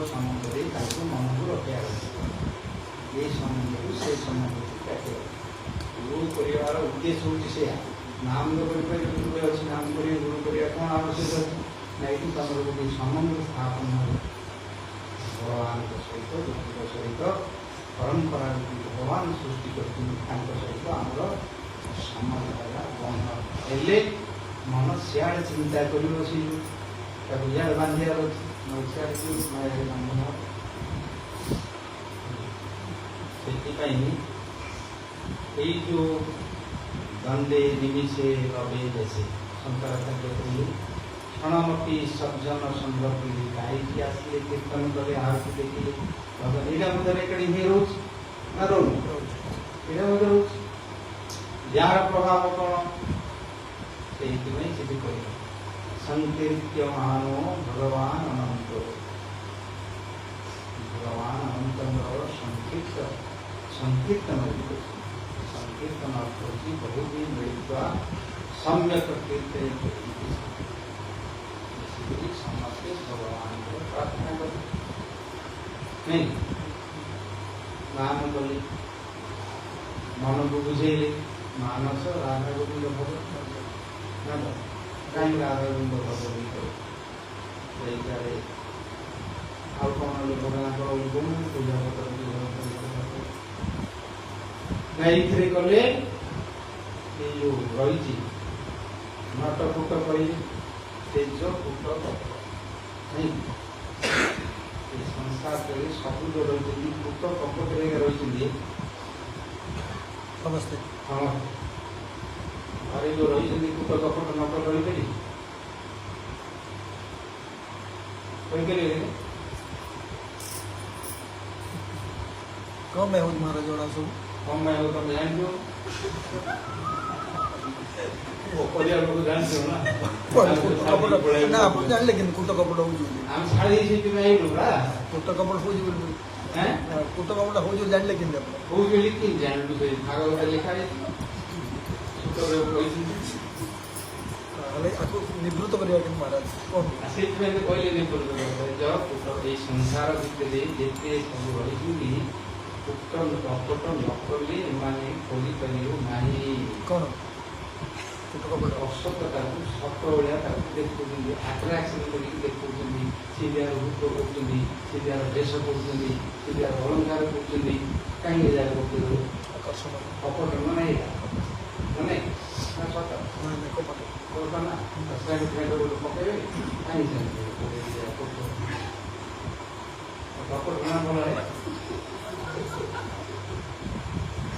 ସମ୍ବନ୍ଧରେ ତାଙ୍କୁ ମନକୁ ରଖିବା କଥା ଏ ସମ୍ବନ୍ଧକୁ ସେ ସମ୍ବନ୍ଧକୁ କାଟିବ ଗୁରୁ କରିବାର ଉଦ୍ଦେଶ୍ୟ ହେଉଛି ସେୟା ନାମ କରିପାରିବେ ଅଛି ନାମ କରିବେ ଗୁରୁ କରିବା କ'ଣ ଆବଶ୍ୟକ ଅଛି ନା ଏଇଠି ତମର ଗୋଟେ ସମ୍ବନ୍ଧ ସ୍ଥାପନ ଭଗବାନଙ୍କ ସହିତ ଲୋକଙ୍କ ସହିତ ପରମ୍ପରା ଭଗବାନ ସୃଷ୍ଟି କରିଛନ୍ତି ତାଙ୍କ ସହିତ ଆମର ସମାଜ ବନ୍ଧ ହେଲେ ମନ ସିଆଡ଼େ ଚିନ୍ତା କରିବ ସେ ତାକୁ ଇଆଡ଼େ ବାନ୍ଧିବାର ଅଛି ସିଆଡ଼େ ବାନ୍ଧିବ ସେଥିପାଇଁ ଏଇ ଯେଉଁ ଦଣ୍ଡେ ନିମିଷେ ରବେ ଦେଶେ ଶଙ୍କର କାର୍ଯ୍ୟ କହିଲେ କ୍ଷଣମପି ସଜ୍ଜନ ସଂଗତି ଗାଇକି ଆସିଲେ କୀର୍ତ୍ତନ କଲେ ଆରତୀ ଦେଖିଲେ ଏଇଟା ମଧ୍ୟ ରେକର୍ଡିଂ ହେଇ ରହୁଛି ନା ରହୁନି ଏଇଟା ମଧ୍ୟ ରହୁଛି ଯାହାର ପ୍ରଭାବ କ'ଣ ସେଇଥିପାଇଁ ସେଠି କହିଲେ ସଂକୀର୍ତ୍ୟମାनो ଭଗବାନ ଅନନ୍ତ ଭଗବାନ ଅନନ୍ତଙ୍କର ସଂକୀର୍ତ୍ତନ ସଂକୀର୍ତ୍ତନ ଅର୍ଥ ହେଉଛି ବହୁ ମିଳିଥିବା ସମ୍ୟକ କୀର୍ତ୍ତନ ସମସ୍ତେ ଭଗବାନଙ୍କର ପ୍ରାର୍ଥନା କଲେ ନାଇଁ ନାମ କଲେ ମନକୁ ବୁଝେଇଲେ ମାନସ ରାଧା ଗୋବିନ୍ଦ ଭଗବାନ କାହିଁକି ରାଧା ଗୋବିନ୍ଦ ଭଗବତ ସେଇଟାରେ ଆଉ କ'ଣ ଲୋକମାନଙ୍କର ପୂଜା ଏଇଥିରେ କଲେ ଏ ଯେଉଁ ରହିଛି ନଟ ଫୁଟ କହିଲେ ତେଜ ଫୁଟ ନାଇଁ ଏ ସଂସାରରେ ସବୁ ଯେଉଁ ରହିଛନ୍ତି ଫୁଟ କପଟରେ ରହିଛନ୍ତି ସମସ୍ତେ ସମସ୍ତେ ଘରେ ଯେଉଁ ରହିଛନ୍ତି ଫୁଟ କପଟ ନଟ ରହିପାରିବେ କହିପାରିବେ କ'ଣ ପାଇଁ ହେଉଛି ମହାରାଜ ଏଗୁଡ଼ା ସବୁ କଣ ପାଇଁ ହବ ତମେ ଜାଣିଛ? ପରିବାର ଲୋକ ଜାଣିଛ ନା? ନା ଆପଣ ଜାଣିଲେ କିନ୍ତୁ କୁଟ କପଟ ହଉଛି ବୋଲି। ଆମେ ଛାଡ଼ି ଦେଇଛି ସେଥିପାଇଁ ଆଇଲୁ ପରା। କୁଟ କପଟ ହଉଛି ବୋଲି କୁଟ କପଟ ହଉଛି ବୋଲି ଜାଣିଲେ କିନ୍ତୁ ଆପଣ ହଉଛି ବୋଲି କି ଜାଣିଲୁ? ସେ ଭାଗବତ ଲେଖା ହେଇଛି, ସୂତ୍ରରେ କହିଛନ୍ତି। ହେଲେ ଆକୁ ନିବୃତ୍ତ କରିବା କିନ୍ତୁ ମହାରାଜ କଣ? ସେଇଥିପାଇଁ ତ କହିଲେ ନିବୃତ୍ତ ଏଇ ସଂସାର ଭିତରେ ଯେତେ ସବୁ ରହିଛନ୍ତି କୁଟ କପଟ ନ କଲେ ଏମାନେ କରିପାରିବ ନାହିଁ। କଣ କୁଟ କପଟ? ଅସତତାକୁ ସତ ଭଳିଆ ତାକୁ ଦେଖୁଛନ୍ତି, ଆଟ୍ରାକ୍ସନ କରିକି ଦେଖୁଛନ୍ତି, ସିରିଆର ରୂପ କରୁଛନ୍ତି, ସିରିଆର ବେଶ କରୁଛନ୍ତି, ସିରିଆର ଅଳଙ୍କାର କରୁଛନ୍ତି। କାହିଁକି ଯାହା କରୁଛନ୍ତି? ଆକର୍ଷଣ କପଟ ମାନେ ଏଇଟା ମାନେ ସତ କପଟ ନା ଗୋଟେ ପକେଇବେ କାହିଁକି କପଟ ନା ଭଲ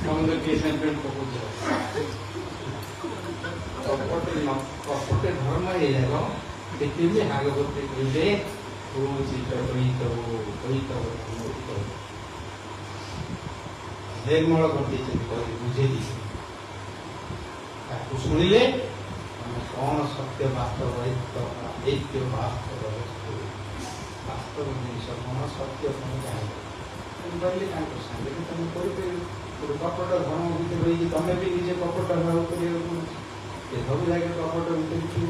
ସମୁଦ୍ର କିଏ ସେଣ୍ଟେଣ୍ଟ ପକଉଛ କପଟେ ଧର୍ମ ହେଇଯାକ ଦେଖିବି ହାଗ କରତେ କହିଲେ ହଉଛି ନିର୍ମଳ କରିଦେଇଛନ୍ତି, କହି ବୁଝେଇ ଦେଇଛନ୍ତି। ତାକୁ ଶୁଣିଲେ ମାନେ କଣ ସତ୍ୟ ବାସ୍ତବ ଏଇତ୍ୟ ବାସ୍ତବ ବାସ୍ତବ ଜିନିଷ କଣ ସତ୍ୟ କଣ ଜାଣିବ କହିଲେ ତାଙ୍କ ସାଙ୍ଗରେ ତମେ କରିପାରିବ। ଗୋଟେ କପଟ ଧର୍ମ ଭିତରେ ରହିକି ତମେ ବି ନିଜେ କପଟ ଭାବ କରିବାକୁ ପଡୁଛି। ଏ ସବୁ ଜାଗାରେ କପଟ ଭିତରେ ଥିବ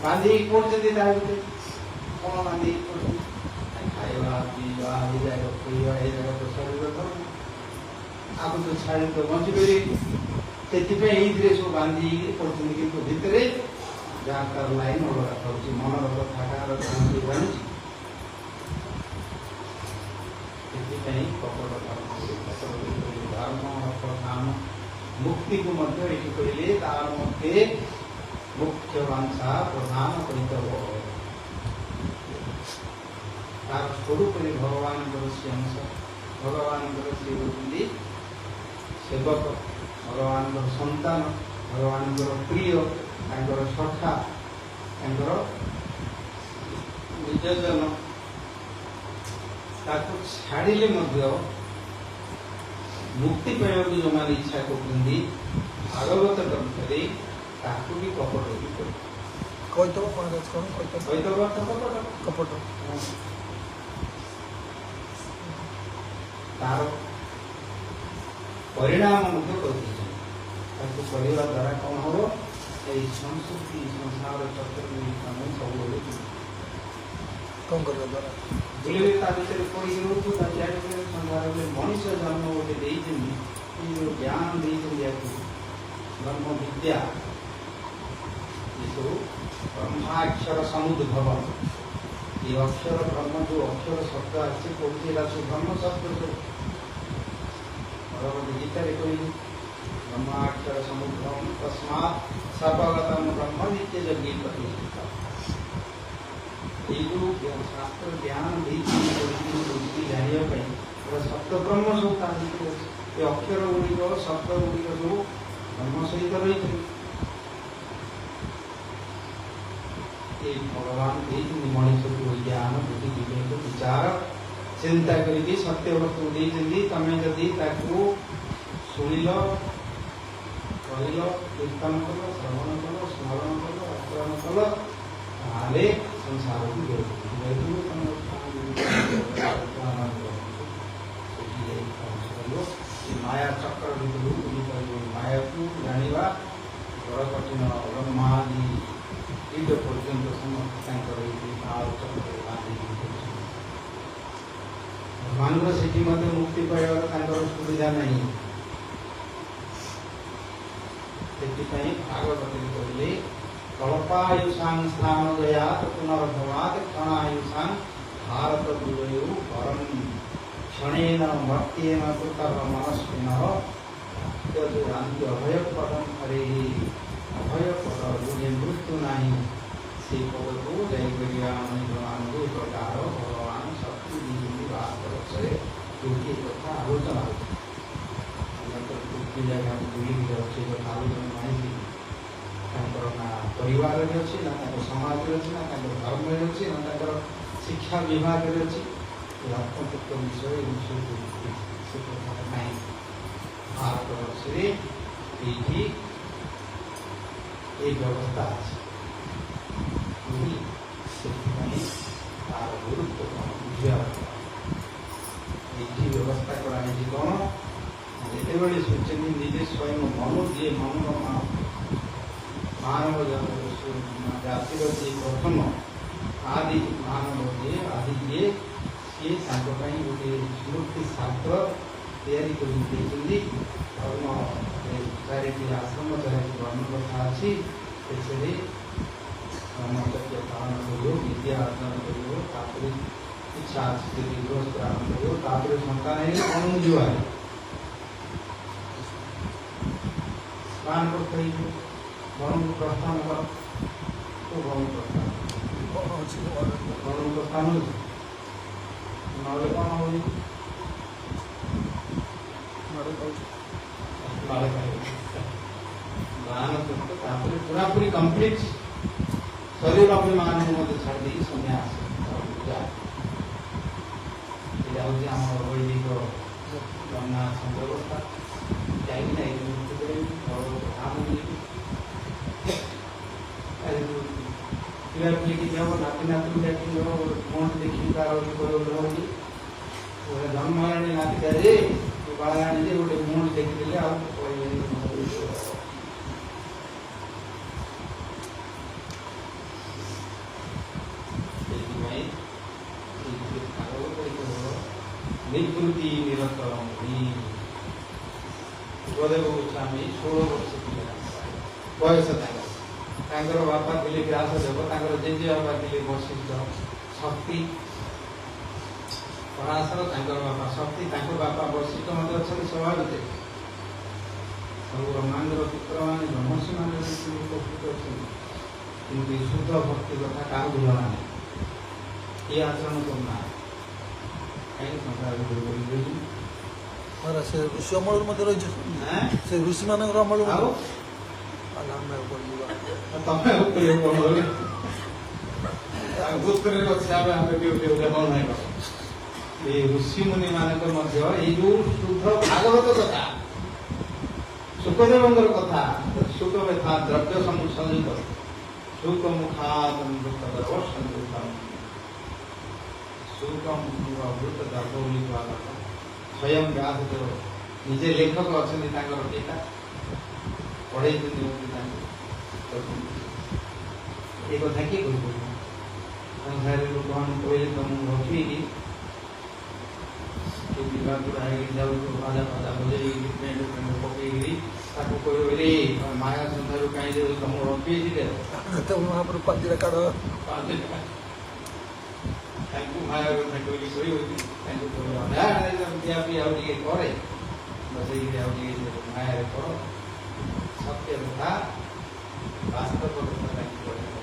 ବାନ୍ଧିକି ପଡୁଛନ୍ତି। ତା ଭିତରେ କଣ ବାନ୍ଧିକି ପଡୁଛନ୍ତି? ଖାଇବା ପିଇବା ଏଇ ଜାଗା ଖୋଇବା ଏଇ ଜାଗା ତ ଶରୀର ଧର୍ମ। ଆକୁ ତ ଛାଡ଼ି ତ ବଞ୍ଚିପାରିବେ। ସେଥିପାଇଁ ଏଇଥିରେ ସବୁ ବାନ୍ଧିକି ପଡୁଛନ୍ତି, କିନ୍ତୁ ଭିତରେ ଯାହା ତାର ଲାଇନ ଅଲଗା ଥାଉଛି, ମନର କଥା କାହାର ଜାଣୁଛି। ସେଥିପାଇଁ କପଟ ଧର୍ମ ଅର୍ଥ କାମ ମୁକ୍ତିକୁ ମଧ୍ୟ ଏଠି କହିଲେ ତାର ମধ্যে ମୁଖ୍ୟ ବାଂଶା ପ୍ରଧାନ କରିଦେବ। ତାର ସ୍ୱରୂପରେ ଭଗବାନଙ୍କର ସେ ଅଂଶ, ଭଗବାନଙ୍କର ସେ ହେଉଛନ୍ତି ସେବକ, ଭଗବାନଙ୍କର ସନ୍ତାନ, ଭଗବାନଙ୍କର ପ୍ରିୟ, ତାଙ୍କର ସଖା, ତାଙ୍କର ନିଜଜନ। ତାକୁ ଛାଡ଼ିଲେ ମଧ୍ୟ ମୁକ୍ତି ପାଇବାକୁ ଯେଉଁମାନେ ଇଚ୍ଛା କରୁଛନ୍ତି ଭାଗବତ ଗ୍ରନ୍ଥରେ ତାକୁ ବି କପଟ ବି କହିଦେବ ମହାରାଜ କଣ କହିଦେବ କପଟ ତାର ପରିଣାମ ମଧ୍ୟ କରିଦେଇଛନ୍ତି। ତାକୁ କରିବା ଦ୍ୱାରା କଣ ହବ? ଏଇ ସଂସ୍କୃତି ସଂସାର ଚକ୍ରରେ ଆମେ ସବୁବେଳେ କଣ କରିବା ଦ୍ୱାରା ବୁଲିବେ ତା ଭିତରେ ପଡ଼ିକି ରହୁଛୁ। ତା ଚାରିପାଖରେ ସଂସାରରେ ମଣିଷ ଜନ୍ମ ଗୋଟେ ଦେଇଛନ୍ତି, ଯୋଉ ଜ୍ଞାନ ଦେଇଛନ୍ତି ଆକୁ ବ୍ରହ୍ମ ବିଦ୍ୟା ଏସବୁ ବ୍ରହ୍ମାକ୍ଷର ସମୁଦ୍ଭବ। এই অক্ষর ব্রহ্ম যে অক্ষর শব্দ আসছে কবি এরা সব ব্রহ্ম শব্দ ভগবত গীতারে কইলি ব্রহ্মাক্ষর সমুদ্রম তস্মাৎ সর্বগতম ব্রহ্ম নিত্য যজ্ঞ প্রতিষ্ঠিত। এইগুলো শাস্ত্র জ্ঞান ଦେଇକି ଜାଣିବା ପାଇଁ ଶବ୍ଦ ବ୍ରହ୍ମ ସବୁ ତା ଭିତରେ ଅଛି। ଏ ଅକ୍ଷର ଗୁଡ଼ିକ ଶବ୍ଦ ଗୁଡ଼ିକ ସବୁ ବ୍ରହ୍ମ ସହିତ ରହିଛି। এই ଭଗବାନ ଦେଇଛନ୍ତି ମଣିଷକୁ ଜ୍ଞାନ ବୁଦ୍ଧି ବିବେକ ବିଚାର ଚିନ୍ତା କରିକି ସତ୍ୟ ବସ୍ତୁ ଦେଇଛନ୍ତି। ତମେ ଯଦି ତାକୁ ଶୁଣିଲ, କହିଲ, କୀର୍ତ୍ତନ କଲ, ଶ୍ରବଣ କଲ, ସ୍ମରଣ କଲ, ଆଚରଣ କଲ, ତାହେଲେ ସଂସାରକୁ ମାୟା ଚକ୍ର ଭିତରୁ ବୁଲିପାରିବ। ମାୟାକୁ ଜାଣିବା ବଡ଼ କଠିନ। ବ୍ରହ୍ମାଦି ଏଇଟ ପର୍ଯ୍ୟନ୍ତ ସମସ୍ତେ ତାଙ୍କର ଏଇଠି ମାଳ ଚକ୍ରରେ ବାନ୍ଧିକି ଭଗବାନଙ୍କର ସେଠି ମଧ୍ୟ ମୁକ୍ତି ପାଇବାର ତାଙ୍କର ସୁବିଧା ନାହିଁ। ସେଥିପାଇଁ ଭାଗବତରେ କହିଲେ କଳ୍ପାୟୁଷାଂ ସ୍ଥାନ ଦୟାତ ପୁନର୍ଭବାତ କ୍ଷଣାୟୁଷାଂ ଭାରତ ବିଜୟୁ ପରଂ କ୍ଷଣେନ ମର୍ତ୍ତ୍ୟେନ କୃତଃ ମନସ୍ବିନଃ ଜାନ୍ତି ଅଭୟ ପଦଂ ହରେ। ଅଭୟ ପଦ ଯୋଉଠି ମୃତ୍ୟୁ ନାହିଁ ସେ ପଦକୁ ଯାଇପାରିବା ମଣିଷମାନଙ୍କୁ ଏ ପ୍ରକାର ଭଗବାନ ଶକ୍ତି ଦେଇଛନ୍ତି। ଭାଗବତରେ ଯୋଉଠି ଏ କଥା ଆଲୋଚନା ହେଉଛି। ଆମେ ତ ପୃଥ୍ୱୀ ଜାଗାକୁ ବୁଲିକି ଯାଉଛି, ଏ କଥା ଆଲୋଚନା ନାହିଁ। ତାଙ୍କର ନା ପରିବାରରେ ଅଛି, ନା ତାଙ୍କ ସମାଜରେ ଅଛି, ନା ତାଙ୍କର ଧର୍ମରେ ଅଛି, ନା ତାଙ୍କର ଶିକ୍ଷା ବିଭାଗରେ ଅଛି। ଏ ଅତ୍ୟନ୍ତ ବିଷୟ ଏ ବିଷୟ ନାହିଁ। ଭାରତବର୍ଷରେ ଏଇଠି এই ব্যবস্থা আছে, বুঝলি? ସେଥିପାଇଁ ତାର ଗୁରୁତ୍ୱ କ'ଣ ବୁଝିବା କଥା। ଏଇଠି ବ୍ୟବସ୍ଥା କରାଯାଇଛି କ'ଣ, ଯେତେବେଳେ ସୂଚନି ନିଜେ ସ୍ୱୟଂ ମନୁ ଯିଏ ମନର ମାନବ ଜାତିର ଯିଏ ପ୍ରଥମ ଆଦି ମାନବ ଯିଏ ଆଦି ଯିଏ ସିଏ ତାଙ୍କ ପାଇଁ ଗୋଟିଏ ସ୍ମୃତି ଶାସ୍ତ୍ର ତିଆରି କରି ଦେଇଛନ୍ତି। ଧର୍ମ ଚାରିଟି ଆଶ୍ରମ ଚାରିଟି ବର୍ଣ୍ଣ କଥା ଅଛି, ସେଥିରେ ବ୍ରହ୍ମଚର୍ଯ୍ୟ ପାଳନ କରିବ, ବିଦ୍ୟା ଅର୍ଜନ କରିବ, ତାପରେ ଇଚ୍ଛା ଅଛି ଯଦି ଗୃହସ୍ଥ ଆରମ୍ଭ କରିବ, ତାପରେ ସନ୍ତାନ ହେଲେ କ'ଣ ଯିବ ସ୍ନାନ କରିତେ ହେଇଯିବ, ବଣକୁ ପ୍ରସ୍ଥାନ କର। ତ ବଣକୁ ପ୍ରସ୍ଥାନ ବଣକୁ ପ୍ରସ୍ଥାନ ହେଉଛି, ନହେଲେ କ'ଣ ହେଉଛି ତାପରେ ପୁରାପୁରି କମ୍ପ୍ଲିଟ୍ ଶରୀର ଅଭିମାନକୁ ମଧ୍ୟ ଛାଡ଼ି ଦେଇକି ସନ୍ନ୍ୟାସ। ଏଇଟା ହେଉଛି ଆମର ବୈଦିକ ଜଗନ୍ନାଥ ବ୍ୟବସ୍ଥା। ଯାଇକି ନା ଏଇଠି ମୁକ୍ତି କରିବି କାମ ଯିବି ପିଲାପିଲିକି ଯାବ, ନାତି ନାତୁକୁ ଡାକି ଯାବ, କ'ଣ ଦେଖିକି ତାର ହେଉଛି ଜନ୍ମ ହେଲାଣି ନାତିଟା ଯେ ବାଳାଣି ଯେ ଗୋଟେ ମୁଣ୍ଡ ଦେଖିଦେଲେ ଆଉ ସେଇଥିପାଇଁ ନିବୃତ୍ତି ନିରତ ସୁଖଦେବ ଗୋସ୍ୱାମୀ 16 ବର୍ଷ ଥିଲେ ବୟସ ତାଙ୍କର ବାପା ଥିଲେ ବ୍ୟାସଦେବ, ତାଙ୍କର ଜେଜେ ବାପା ଥିଲେ ବଶିଷ୍ଠ, ଶକ୍ତି ପରାଶର ତାଙ୍କର ବାପା ଶକ୍ତି, ତାଙ୍କ ବାପା ବଶିଷ୍ଠ ମଧ୍ୟ ଅଛନ୍ତି ସଭା ଭିତରେ। ସବୁ ବ୍ରହ୍ମାଣ୍ଡର ପୁତ୍ରମାନେ ବ୍ରହ୍ମର୍ଷିମାନେ ଉପକୃତ ଅଛନ୍ତି, କିନ୍ତୁ ଏ ଶୁଦ୍ଧ ଭକ୍ତି କଥା କାହାକୁ ଜଣା ନାହିଁ, କିଏ ଆଚରଣ କରୁନାହାନ୍ତି। କାହିଁକି ସଂସାର ସେ ଋଷି ଅମଳରୁ ମଧ୍ୟ ରହିଛି, ସେ ଋଷି ମାନଙ୍କର ଅମଳ ଆଉ ତମେ ଏ ଋଷି ମୁନି ମାନଙ୍କ ମଧ୍ୟ ଏଇ ଯୋଉ ଶୁଦ୍ଧ ଭାଗବତ କଥା, ସୁଖଦେବଙ୍କର କଥା, ସୁଖ ବ୍ୟଥା ଦ୍ରବ୍ୟ ସଂଯୁକ୍ତ ସୁଖ ମୁଖାଦୃତ ସୁଖ ଅମୃତ ଦ୍ରବ୍ୟ ବୋଲି କୁହା କଥା। ସ୍ୱୟଂ ବ୍ୟାସଦେବ ନିଜେ ଲେଖକ ଅଛନ୍ତି, ତାଙ୍କର ପିତା ପଢ଼େଇଛନ୍ତି ତାଙ୍କୁ। ଏ କଥା କିଏ କହିପାରିବ? ସଂସାରରେ ଲୋକମାନେ କହିଲେ ତମକୁ ରଖିକି ବିବାଦୁରା ହେଇକି ଯାଉଛୁ, ବାଜା ଫାଜା ବଜେଇକି ପେଣ୍ଟ ପକେଇକିରି ତାକୁ କହିବ ରେ ମାୟା ସଂସାରରୁ କାହିଁ ଯାଉଛୁ, ତମକୁ ରଖିଛି ମହାପ୍ରଭୁ ପାତିରା କାଢ଼ ତାଙ୍କୁ ମାୟା କଥା କହିଲି କହିବ, ତାଙ୍କୁ କହିବ ଦିଆ ବି ଆଉ ଟିକେ କରେ, ବସେଇକିରି ଆଉ ଟିକେ ମାୟାରେ କର। ସତ୍ୟ କଥା ବାସ୍ତବ କଥା ତାଙ୍କୁ କହିବ,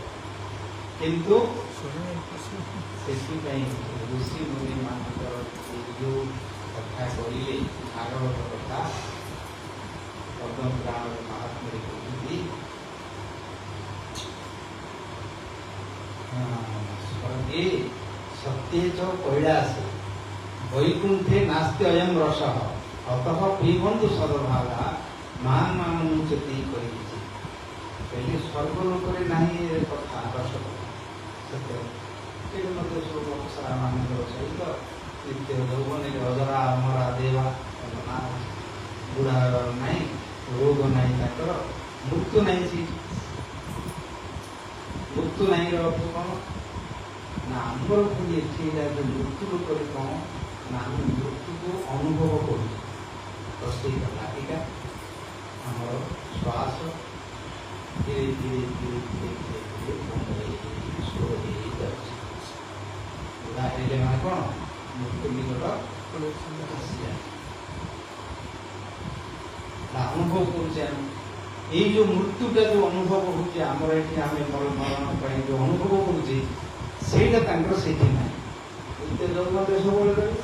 କିନ୍ତୁ ସେଥିପାଇଁ ଋଷି ମୁନି ମାନଙ୍କର ଯୋଉ କଥା କହିଲେ ଭାଗବତ କଥା ପଦ୍ମପୁରାଣର ମହାତ୍ମାରେ କହୁଛନ୍ତି, ସ୍ୱର୍ଗେ ସତ୍ये च କୈଳାସେ ବୈକୁଣ୍ଠେ ନାସ୍ତି ଅୟଂ ରସଃ ଅତଃ ପିବନ୍ତୁ ସଦଭାଗା ମାନ ମୁଚତି କହିଛି। କହିଲେ ସ୍ୱର୍ଗ ଲୋକରେ ନାହିଁ ଏ କଥା, ରସ କଥା ସତ୍ୟ ମଧ୍ୟ ସବୁ ଅପସରା ମାନଙ୍କର ସହିତ ନିତ୍ୟ ଯୌବନରେ ଅଜରା ଅମରା ଦେବା ବୁଢ଼ା ହେବାର ନାହିଁ, ରୋଗ ନାହିଁ, ତାଙ୍କର ମୃତ୍ୟୁ ନାହିଁ। ସେଠି ମୃତ୍ୟୁ ନାହିଁର ଅର୍ଥ କ'ଣ ନା ଆମର ପୁଣି ଏଠି ମୃତ୍ୟୁ ଲୋକରେ କ'ଣ ନା ଆମେ ମୃତ୍ୟୁକୁ ଅନୁଭବ କରୁଛୁ। ତ ସେଇଟା ନାଟିକା ଆମର ଶ୍ୱାସ ଧୀରେ ଧୀରେ ଧୀରେ ଧୀରେ ଧୀରେ ଧୀରେ ବନ୍ଦ ହେଇଯାଉଛି, ସ୍ଲୋ ହେଇଯାଉଛି। ବୁଢ଼ା ହେଇଲେ ମାନେ କ'ଣ ମୃତ୍ୟୁ ନିକଟ ଆସିଯାଏ, ଅନୁଭବ କରୁଛେ ଆମେ। ଏଇ ଯୋଉ ମୃତ୍ୟୁଟା ଯୋଉ ଅନୁଭବ ହଉଛି ଆମର ଏଠି, ଆମେ ମରଣ ପାଇଁ ଯୋଉ ଅନୁଭବ କରୁଛେ ସେଇଟା ତାଙ୍କର ସେଠି ନାହିଁ। ଏତେ ଯୌବନରେ ସବୁବେଳେ ରହିବେ,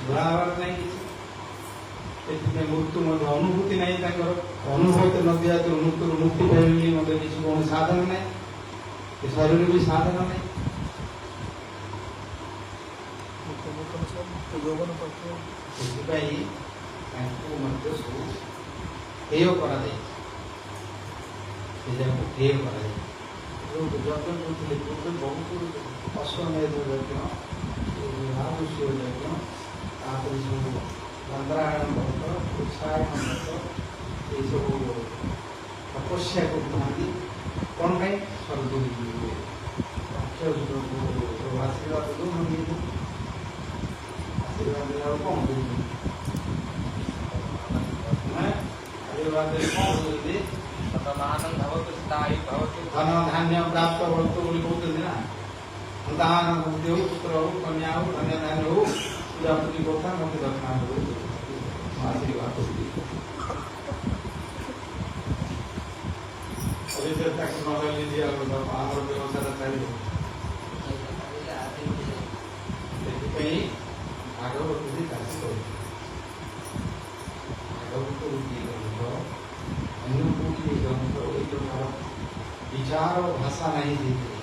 ବୁଢ଼ା ହେବାର ନାହିଁ କିଛି। ସେଥିପାଇଁ ମୃତ୍ୟୁ ମଧ୍ୟ ଅନୁଭୂତି ନାହିଁ ତାଙ୍କର। ଅନୁଭୂତି ନ ଦିଆ ମୃତ୍ୟୁରୁ ମୁକ୍ତି ପାଇଲେ ମଧ୍ୟ କିଛି କୌଣସି ସାଧନ ନାହିଁ, ଏ ଶରୀର ବି ସାଧନ ନାହିଁ। ଯୌବନ ପାତ୍ର ସେଥିପାଇଁ ତାଙ୍କୁ ମଧ୍ୟ ସବୁ ହେୟ କରାଯାଇଛି। ସେ ଯାକୁ ହେୟ କରାଯାଇଛି। ଯେଉଁ ଯଜ୍ଞ କରୁଥିଲେ ପୂର୍ବେ ବହୁତ ଅଶ୍ୱମେଧ ଯଜ୍ଞ, ରାଜସ୍ୱ ଯଜ୍ଞ, ତାପରେ ସବୁ ଚନ୍ଦ୍ରାୟଣ ବ୍ରତ, ଉତ୍ସାହନ ବ୍ରତ, ଏସବୁ ତପସ୍ୟା କରୁଥାନ୍ତି। କ'ଣ ପାଇଁ? ସ୍ୱର୍ଗ ଯିବେ। ଆଶୀର୍ବାଦ ଦେଉନାହାନ୍ତି। ଆଶୀର୍ବାଦ ଦେଲାବେଳକୁ କ'ଣ କହୁଛନ୍ତି? ଆଶୀର୍ବାଦ ଦେଲେ କ'ଣ କହୁଛନ୍ତି? ଧନ ଧାନ୍ୟ ପ୍ରାପ୍ତ ବର୍ତ୍ତ ବୋଲି କହୁଛନ୍ତି ନା। ସନ୍ତାନ ବୁଦ୍ଧି ହଉ, ପୁତ୍ର ହଉ, କନ୍ୟା ହଉ, ଧନ୍ୟ ଧାନ୍ୟ ହଉ, ପୂଜାପୂଜି କଥା ମୋତେ ଦକ୍ଷିଣା ଦେବୁ, ଆଶୀର୍ବାଦ କରୁଛି। ତାକୁ ନହେଲେ ଦିଆ ଆମର ବ୍ୟବସାୟ ଚାଲିବ। ସେଥିପାଇଁ ଭାଗବତ ଚାଷ କରୁଛି। ଭାଗବତ ଗୋଟିଏ ଗ୍ରନ୍ଥ, ଅନ୍ୟ ଗୋଟିଏ ଗ୍ରନ୍ଥ, ଏଇ ପ୍ରକାର ବିଚାର ଭାଷା ନାହିଁ ସେଇଥିରେ।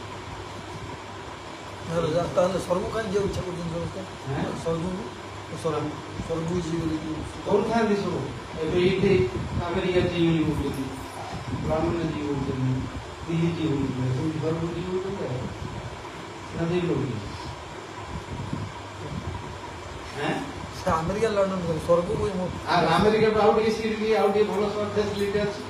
ତାହେଲେ ସ୍ୱର୍ଗ କାହିଁ ଯିବାକୁ ଇଚ୍ଛା କରୁଛନ୍ତି ସମସ୍ତେ? ସ୍ୱର୍ଗ ଯିବେ କରୁଥାନ୍ତି ସବୁ। ଏବେ ଏଇଠି ଆମେରିକା ଯିବେ ବୋଲି କହୁଛନ୍ତି, ବ୍ରାହ୍ମଣ ଯିବେ କହୁଛନ୍ତି, ଦିଲ୍ଲୀ ଯିବେ କହୁଛନ୍ତି, ସବୁ ସ୍ୱର୍ଗ ଯିବେ କହୁଛନ୍ତି। ନା ଯିବେ କହୁଛନ୍ତି ଆମେରିକା ଲଣ୍ଡନ ସ୍ୱର୍ଗକୁ ଆମେରିକା ଆଉ ଟିକେ ସିଟ୍ ଆଉ ଟିକେ ଭଲ ଫ୍ୟାସିଲିଟି ଅଛି।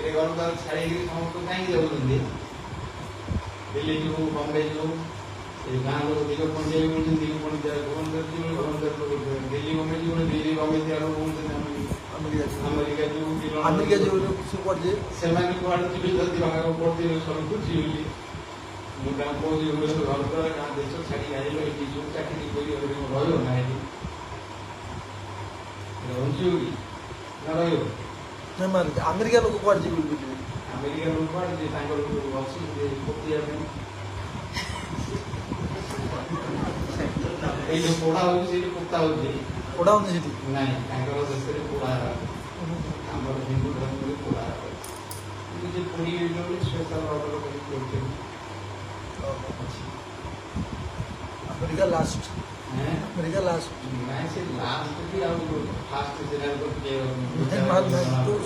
ଘର ଦ୍ୱାର ଛାଡ଼ିକିରି ସମସ୍ତଙ୍କୁ କାହିଁକି ଯାଉଛନ୍ତି? ଦିଲ୍ଲୀ ଯିବୁ, ବମ୍ବେ ଯିବୁ, ଏ ଗାଁ ଲୋକ ଦିଗ ପଞ୍ଜାବୀ କହୁଛନ୍ତି, ଦିଗ ପଞ୍ଜାବୀ ଭୁବନେଶ୍ୱର ଯିବୁ, ଭୁବନେଶ୍ୱର ଲୋକ ଦିଲ୍ଲୀ ବମ୍ବେ ଯିବୁନି, ଦିଲ୍ଲୀ ବମ୍ବେ ଯିବା ଲୋକ କହୁଛନ୍ତି ଆମେରିକା ଯିବୁ। ଆମେରିକା ଯିବୁ ସେ କୁଆଡ଼େ ସେମାନେ କୁଆଡ଼େ ଯିବେ? ଯଦି ବାହାର କରିଦେବେ ସ୍ୱର୍ଗ ଯିବେ ବୋଲି। ମୁଁ ତାଙ୍କୁ କହୁଛି ଭୁବନେଶ୍ୱର ଘର ଦ୍ୱାର ଗାଁ ଦେଶ ଛାଡ଼ି ଆଇଲ, ଏଠି ସବୁ ଚାକିରି କରି ରହିବ ନା? ଏଠି ରହୁଛୁ କି ନା ରହିବ? ଆମେରିକା ଲୋକ କୁଆଡ଼େ ଯିବେ ବୋଲି ବୁଝିବେ? ଆମେରିକା ଲୋକ କୁଆଡ଼େ ଯିବେ? ତାଙ୍କର ଅଛି ପୋତିବା ପାଇଁ। ଏଇ ଯୋଉ ପୋଡ଼ା ହଉଛି ସେଇଠି ପୋତା ହଉଛି। ପୋଡ଼ା ହଉଛି ସେଠି? ନାଇଁ, ତାଙ୍କର ଦେଶରେ ପୋଡ଼ା ଆମର ହିନ୍ଦୁ ଧର୍ମରେ ପୋଡ଼ା ଯେ ପୋଡ଼ି ବୋଲି ସ୍ପେଶାଲ ଅର୍ଡର କରି କରୁଛନ୍ତି। America last. ଆମେରିକା ଲାଷ୍ଟ ନାଇଁ, ସେ ଲାଷ୍ଟ ବି ଆଉ ଫାଷ୍ଟ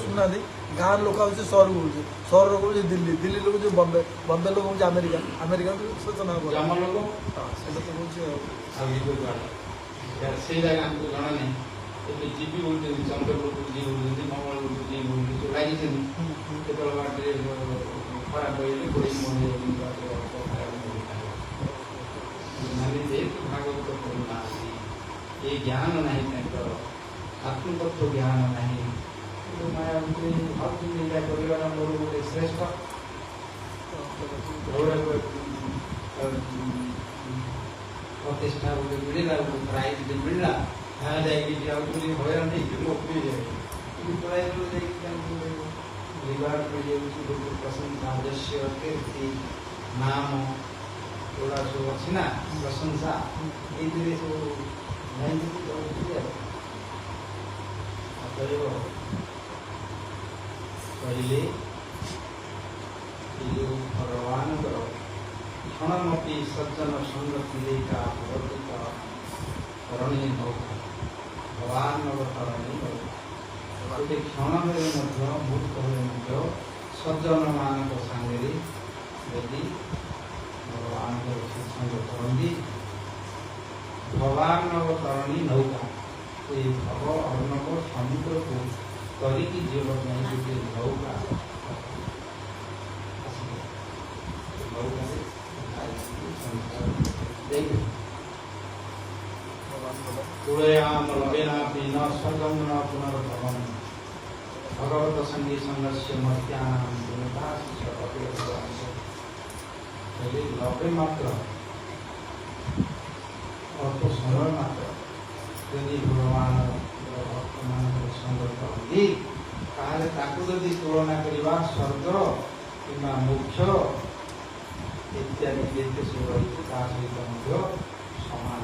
ଶୁଣୁନାହାନ୍ତି। ଗାଁର ଲୋକ ହଉଛି ସହରକୁ ହଉଛି, ସହର ଲୋକ ହଉଛି ଦିଲ୍ଲୀ, ଦିଲ୍ଲୀ ଲୋକ ହଉଛି ବମ୍ବେ, ବମ୍ବେ ଲୋକ ହଉଛି ଆମେରିକା, ଆମେରିକା ସୂଚନା ହବ ଆମ ଲୋକ। ସେଇଟା ତ ହଉଛି ଆଉ ସେଇ ଜାଗା ଆମକୁ ଜଣା ନାହିଁ। ଏବେ ଯିବି ବୋଲୁଛନ୍ତି, ଚନ୍ଦ୍ରପୁରକୁ ଯିବି ବୋଲୁଛନ୍ତି, ମଙ୍ଗଳପୁରକୁ ଯିବି ବୋଲୁଛନ୍ତି, ସବୁ ଲାଗିଛନ୍ତି। କେତେବେଳେ ବାଟରେ ଖରାପ ହେଇଗଲେ ଗୋଡ଼ି ମାନେ ଯେହେତୁ ଭାଗବତ କରୁନାହାନ୍ତି, ଏ ଜ୍ଞାନ ନାହିଁ ତାଙ୍କର, ଆତ୍ମତତ୍ଵ ଜ୍ଞାନ ନାହିଁ। ମାୟା ଭାବୁଛନ୍ତି ଏଇଟା କରିବାର ମୋର ଗୋଟେ ଶ୍ରେଷ୍ଠ ପ୍ରତିଷ୍ଠା ଗୋଟେ ମିଳିଲା, ଗୋଟେ ପ୍ରାଇଜ୍ ମିଳିଲା, ଯାଇକି ଯାଉଛନ୍ତି ହଇରାଣ ହେଇକି ଲୋକ ଯାଇକି ତାଙ୍କୁ ରିୱାର୍ଡ ମିଳିଯାଉଛି, ଗୋଟେ ପ୍ରଶଂସା, ଯଶ୍ୟ, କୀର୍ତ୍ତି, ନାମ ଏଗୁଡ଼ା ସବୁ ଅଛି ନା, ପ୍ରଶଂସା, ଏଇଥିରେ ସବୁ ଯାଇକି ଯାଉଛି। କହିଲେ ଭଗବାନଙ୍କର କ୍ଷଣମପି ସଜ୍ଜନ ସଙ୍ଗତି ଭଗବତ କରଣୀ ନୌକା, ଭଗବାନଙ୍କ କରଣୀ ନୌକା। ଗୋଟେ କ୍ଷଣରେ ମଧ୍ୟ ମୁହୂର୍ତ୍ତରେ ମଧ୍ୟ ସଜ୍ଜନମାନଙ୍କ ସାଙ୍ଗରେ ଯଦି ଭଗବାନଙ୍କର ସତ୍ସଙ୍ଗ କରନ୍ତି, ଭଗବାନଙ୍କ କରଣୀ ନୌକା, ଏ ଭବ ଅର୍ଣ୍ଣବ ସମୁଦ୍ରକୁ କରିକି ଯିବା ପାଇଁ ଗୋଟେ ନୌକା ଭଗବତ ସଙ୍ଗୀ ସଂଘର୍ଷ ମର୍ତ୍ୟାନାମ ଲବେ ମାତ୍ର ଅଳ୍ପ ସମୟ ମାତ୍ର ଯଦି ଭଗବାନ ଭକ୍ତମାନଙ୍କର ସଙ୍ଗ କରନ୍ତି, ତାହେଲେ ତାକୁ ଯଦି ତୁଳନା କରିବା ସ୍ୱର୍ଗ କିମ୍ବା ମୋକ୍ଷ ଇତ୍ୟାଦି ଯେତେ ସବୁ ରହିଛି ତା ସହିତ ମଧ୍ୟ ସମାନ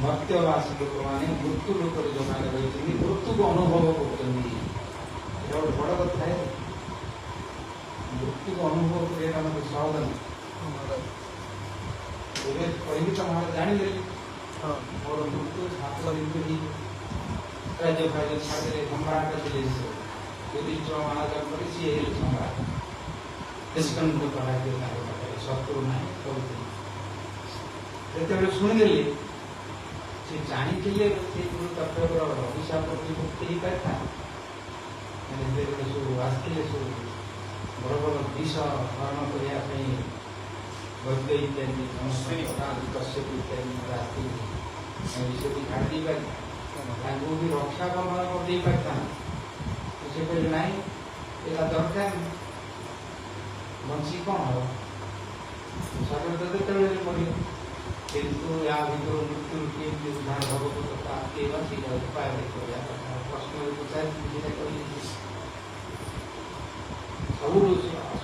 ମର୍ତ୍ତ୍ୟବାସୀ ଲୋକମାନେ ମୃତ୍ୟୁ ଲୋକରେ ଯୋଗାଣ ରହିଛନ୍ତି, ମୃତ୍ୟୁକୁ ଅନୁଭବ କରୁଛନ୍ତି। ଏଇଟା ଗୋଟେ ବଡ଼ କଥା। ମୃତ୍ୟୁକୁ ଅନୁଭବ କରିବା ମୋତେ ସହଜ ନାହିଁ। ଏବେ କହିବି ତ ମହାରାଜ ଜାଣିଦେଲି ମୋର ମୃତ୍ୟୁ 7 ଦିନ ରାଜ୍ୟ ଫାଜ୍ୟ ଛାଡ଼ିଦେଲେ ସମ୍ରାଟ ଥିଲେ ଯୁଧିଷ୍ଠିର ମହାରାଜ କରି ସିଏ ହେଲେ ସମ୍ରାଟ। ଦେଶକଙ୍କୁ କରାଯିବ ତାଙ୍କ ପାଖରେ ଶତ୍ରୁ ନାହିଁ କରୁଥିଲେ। ଯେତେବେଳେ ଶୁଣିଦେଲି ସେ ଜାଣିଥିଲେ ସେ ଗୁରୁ କର୍ତ୍ତବ୍ୟର ଅଭିଶାପ ପ୍ରତିମୁକ୍ତି ହେଇପାରିଥାନ୍ତା। ଯେତେବେଳେ ସବୁ ଆସିଥିଲେ ସବୁ ବଡ଼ ବଡ଼ ବିଷ ହରଣ କରିବା ପାଇଁ ବୈଦ୍ୟ ଇତ୍ୟାଦି ସମସ୍ତେ କଶ୍ୟପ ଇତ୍ୟାଦି ଆସିଥିଲେ ବିଷୟକୁ ଛାଡ଼ି ଦେଇପାରିଥାନ୍ତା, ତାଙ୍କୁ ବି ରକ୍ଷା ବନ୍ଧନ କରିଦେଇପାରିଥାନ୍ତା। ସେ କହିଲେ ନାହିଁ ଏଇଟା ଦରକାର ବଞ୍ଚି କ'ଣ ହବ ସର୍ବ ଯେତେବେଳେ ମରିବ, କିନ୍ତୁ ୟା ଭିତରୁ ମୃତ୍ୟୁରୁ କେମିତି ଉଦ୍ଧାର ହବ ତା କେବା ସେଇଟା ଉପାୟ କରିବା ପ୍ରଶ୍ନରେ ପଚାରିଛି ସେଇଟା କହିଲେ ସବୁଠୁ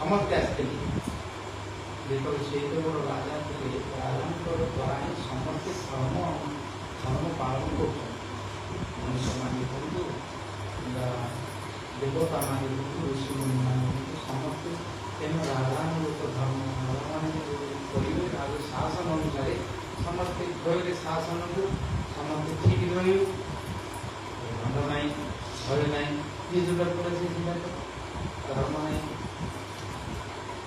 ସମସ୍ତେ ଆସିଥିଲେ। ଯେତେବେଳେ ସେଇତ ବଡ଼ ରାଜା ଥିଲେ ରାଜାଙ୍କର ଦ୍ୱାରା ହିଁ ସମସ୍ତେ ଧର୍ମ ପାଳନ କରୁଛନ୍ତି। ମଣିଷମାନେ ହୁଅନ୍ତୁ ଦେବତାମାନେ ହୁଅନ୍ତୁ ଋଷିମୁନିମାନେ ହୁଅନ୍ତୁ ସମସ୍ତେ ତେଣୁ ରାଜାଙ୍କ ଧର୍ମ ରାଜାମାନେ କରିବେ ରାଜ ଶାସନ ଅନୁସାରେ ସମସ୍ତେ କହିଲେ ଶାସନକୁ ସମସ୍ତେ ଠିକ୍ ରହିବେ, ଭଣ୍ଡ ନାହିଁ ଭୟ ନାହିଁ, ଯିଏ ଯୋଉଟା କରେ ସେ ଯିବା ଧର୍ମ ନାହିଁ।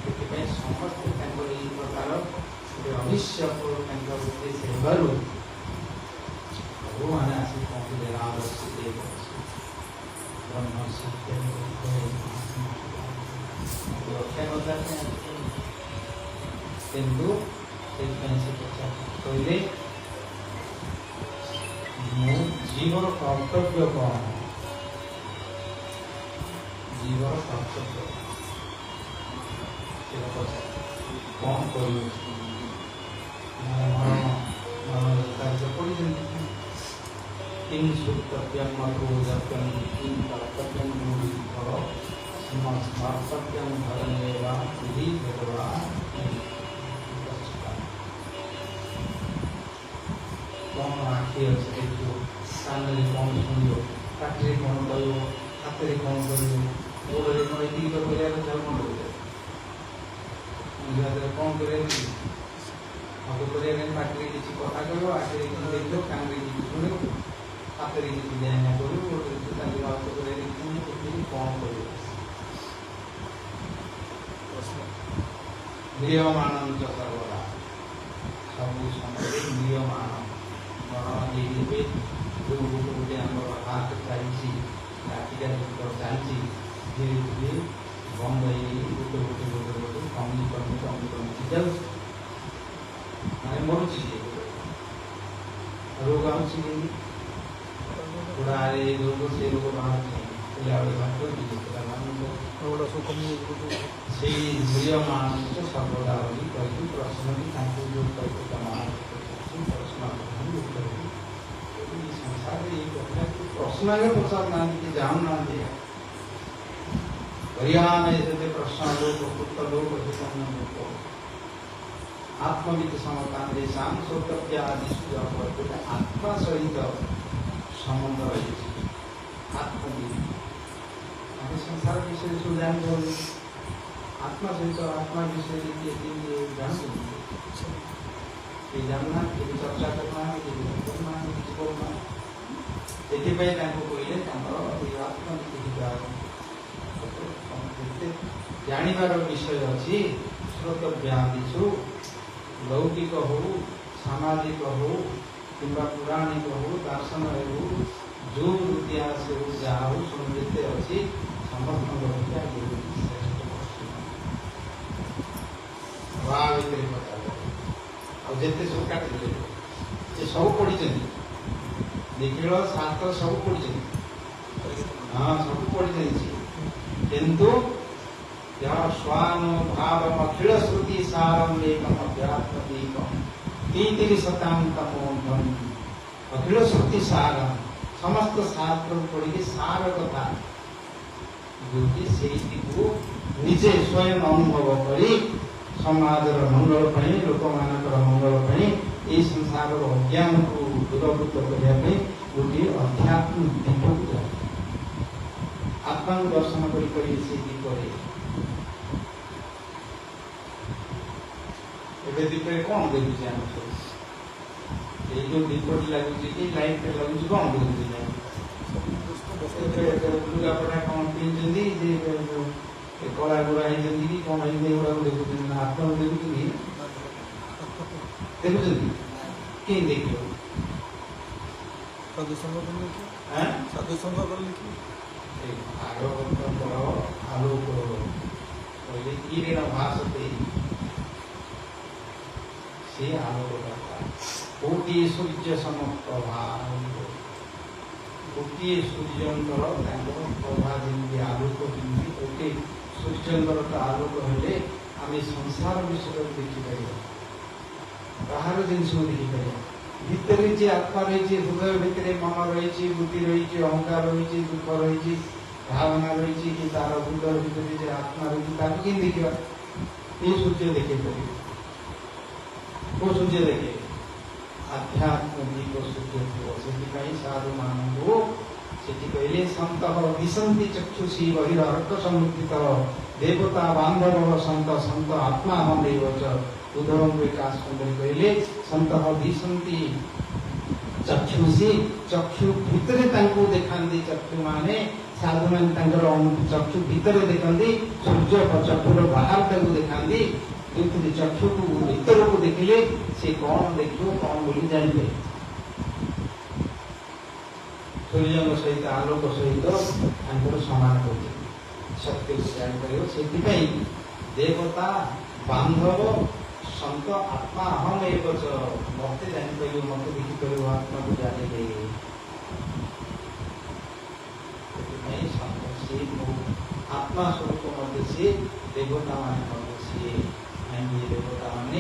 ସେଥିପାଇଁ ସମସ୍ତେ ତାଙ୍କର ଏଇ ପ୍ରକାର ଗୋଟେ ଅଭିଶାପ ତାଙ୍କର ଉଦ୍ଦେଶ୍ୟ ହେବାରୁ ଭଗବାନ ଆସି ପହଞ୍ଚିଲେ ରାମର୍ଷି ଦେବ ବ୍ରହ୍ମର୍ଷି ରକ୍ଷା କଥା କିନ୍ତୁ ସେଥିପାଇଁ ସେ କହିଲେ ମୁଁ ଜୀବର କର୍ତ୍ତବ୍ୟ କ'ଣ, ଜୀବର କର୍ତ୍ତବ୍ୟ କ'ଣ କରିବ କାର୍ଯ୍ୟ ପଡ଼ିଛନ୍ତି किं सुकर्तव्यं मधुरकं किं कर्तव्यं गुरुः समर्पत्यं धर्मेव विधि भगवान् कौन आखि अच्छे देखो कान में कौन सुनियो पाटे कौन करो हाथ में कौन करो गोड़ में कौन दी कर बोले तो धर्म बोले मुझे कौन करे अब बोले अगर पाटे किसी कथा करो आखिर किसी देखो कान में किसी सुनो हाथ में किसी ध्यान करो गोड़ में किसी ताली बात करे किसी किसी कौन करो नियमानंद सर्वदा सब समय नियमानंद ये जो गोटे आमर हाथ चलती रातिका चलती धीरे धीरे बंद गोटे गोटे गोटे गोटे कमी कमी कमी कमी जाऊँ माने मरुची रोग आँच गुड़ा रोग से रोग बाहर से नियमान सर्वदा कही प्रश्न भी जो प्रश्न संसार प्रश्न पचार ना जान ना हरियाणा प्रश्न लोग प्रकृत लोग आत्मविद समता सौकर्य आदि आत्मा सहित संबंध रही आत्मविद संसार विषय सब जान आत्मा सहित आत्मा विषय जानना चर्चा करना करना कहले जानवर विषय अच्छी श्रोतव्यादिषु लौकिक हो सामाजिक हो कि पौराणिक हो दर्शन हो जो इतिहास हो जहाँ हो सुनते अच्छी समस्त जिते सब काटे सब पढ़ी निखिल शास्त्र सब पढ़ी हाँ सब पढ़ी किंतु स्वानुभाव अखिल श्रुति सारम एकम अध्यात्मदीपम 33 अखिल श्रुति सारम समस्त शास्त्र पढ़ी सार कथा बुद्धि से निजे स्वयं अनुभव करी समाजर मंगल लोक मान मंगल ये संसार अज्ञान को दूरभूत करने गोटे अध्यात्म दीप जाए आत्मा दर्शन कर दीपे ସେ ଦୀପରେ କ'ଣ ଦେଖୁଛି ଆମେ ସବୁ? ଏଇ ଯୋଉ ଦୀପଟି ଲାଗୁଛି କି ଲାଇଟ୍ଟା ଲାଗୁଛି କ'ଣ ଦେଖୁଛି? ଲୁଗାପଟା କ'ଣ ପିନ୍ଧୁଛନ୍ତି, ଯେ କଳା ଗୋରା ହେଇଛନ୍ତି କି କ'ଣ ହେଇଛନ୍ତି, ଏଗୁଡ଼ାକୁ ଦେଖୁଛନ୍ତି ନା ଆପଣ ଦେଖୁଛନ୍ତି? ଦେଖୁଛନ୍ତି? କେହି ଦେଖିବ? ସାଧୁ ସଂଘ କଲେ ସାଧୁ ସଂଘ କଲେ କି ଭାଗବତଙ୍କର ଆଲୋକ କହିଲେ କିରଣ ଭାସତେ, ସେ ଆଲୋକଟା ଗୋଟିଏ ସୂର୍ଯ୍ୟ ସମପ୍ରଭା, ଗୋଟିଏ ସୂର୍ଯ୍ୟଙ୍କର ତାଙ୍କର ପ୍ରଭା ଯେମିତି ଆଲୋକ, ଯେମିତି ଗୋଟିଏ ସୂର୍ଯ୍ୟଙ୍କର ତ ଆଲୋକ ହେଲେ ଆମେ ସଂସାର ବିଷୟରେ ଦେଖିପାରିବା, ବାହାର ଜିନିଷକୁ ଦେଖିପାରିବା। ଭିତରେ ଯେ ଆତ୍ମା ରହିଛି, ହୃଦୟ ଭିତରେ ମନ ରହିଛି, ବୁଦ୍ଧି ରହିଛି, ଅହଙ୍କାର ରହିଛି, ଦୁଃଖ ରହିଛି, ଭାବନା ରହିଛି, କି ତାର ହୃଦୟ ଭିତରେ ଯେ ଆତ୍ମା ରହିଛି ତାକୁ କେମିତି ଦେଖିବା? ଏ ସୂର୍ଯ୍ୟ ଦେଖେଇ ପାରିବେ। କୋଉ ସୂର୍ଯ୍ୟ ଦେଖେ? ଆଧ୍ୟାତ୍ମିକ ସୂର୍ଯ୍ୟ ଥିବ। ସେଥିପାଇଁ ସାଧୁମାନଙ୍କୁ ସେଠି କହିଲେ ସନ୍ତ ଦିଶନ୍ତି ଚକ୍ଷୁଷୀ ବହିରର୍କ ସମୁଦ୍ରିତ ଦେବତା ବାନ୍ଧବ ସନ୍ତ ସନ୍ତ ଆତ୍ମା ହମେଇବଚ। ଉଦ୍ଧବଙ୍କୁ ଏକା ସୁନ୍ଦରୀ କହିଲେ ସନ୍ତ ଦିଶନ୍ତି ଚକ୍ଷୁଷୀ, ଚକ୍ଷୁ ଭିତରେ ତାଙ୍କୁ ଦେଖାନ୍ତି। ଚକ୍ଷୁ ମାନେ ସାଧୁମାନେ ତାଙ୍କର ଚକ୍ଷୁ ଭିତରେ ଦେଖନ୍ତି, ସୂର୍ଯ୍ୟ ଚକ୍ଷୁର ବାହାରଟାକୁ ଦେଖାନ୍ତି। ଯୋଉଥିରେ ଚକ୍ଷୁକୁ ଭିତରକୁ ଦେଖିଲେ ସେ କ'ଣ ଦେଖିବ, କ'ଣ ବୋଲି ଜାଣିବେ। ସୂର୍ଯ୍ୟଙ୍କ ସହିତ ଆଲୋକ ସହିତ ତାଙ୍କର ସମାନ କରୁଛନ୍ତି, ସତ୍ୟକୁ ଜାଣିପାରିବ। ସେଥିପାଇଁ ଦେବତା ବାନ୍ଧବ ସନ୍ତ ଆତ୍ମା ଅହମ ଏକ ମତେ ଜାଣିପାରିବ, ମତେ ଦେଖିପାରିବ, ଆତ୍ମାକୁ ଜାଣିଲେ। ସେଥିପାଇଁ ସନ୍ତ ସିଏ ଆତ୍ମା ସ୍ୱରୂପ ମଧ୍ୟ ସିଏ, ଦେବତା ମାନେ ମଧ୍ୟ ସିଏ। କାହିଁକି ଦେବତା ମାନେ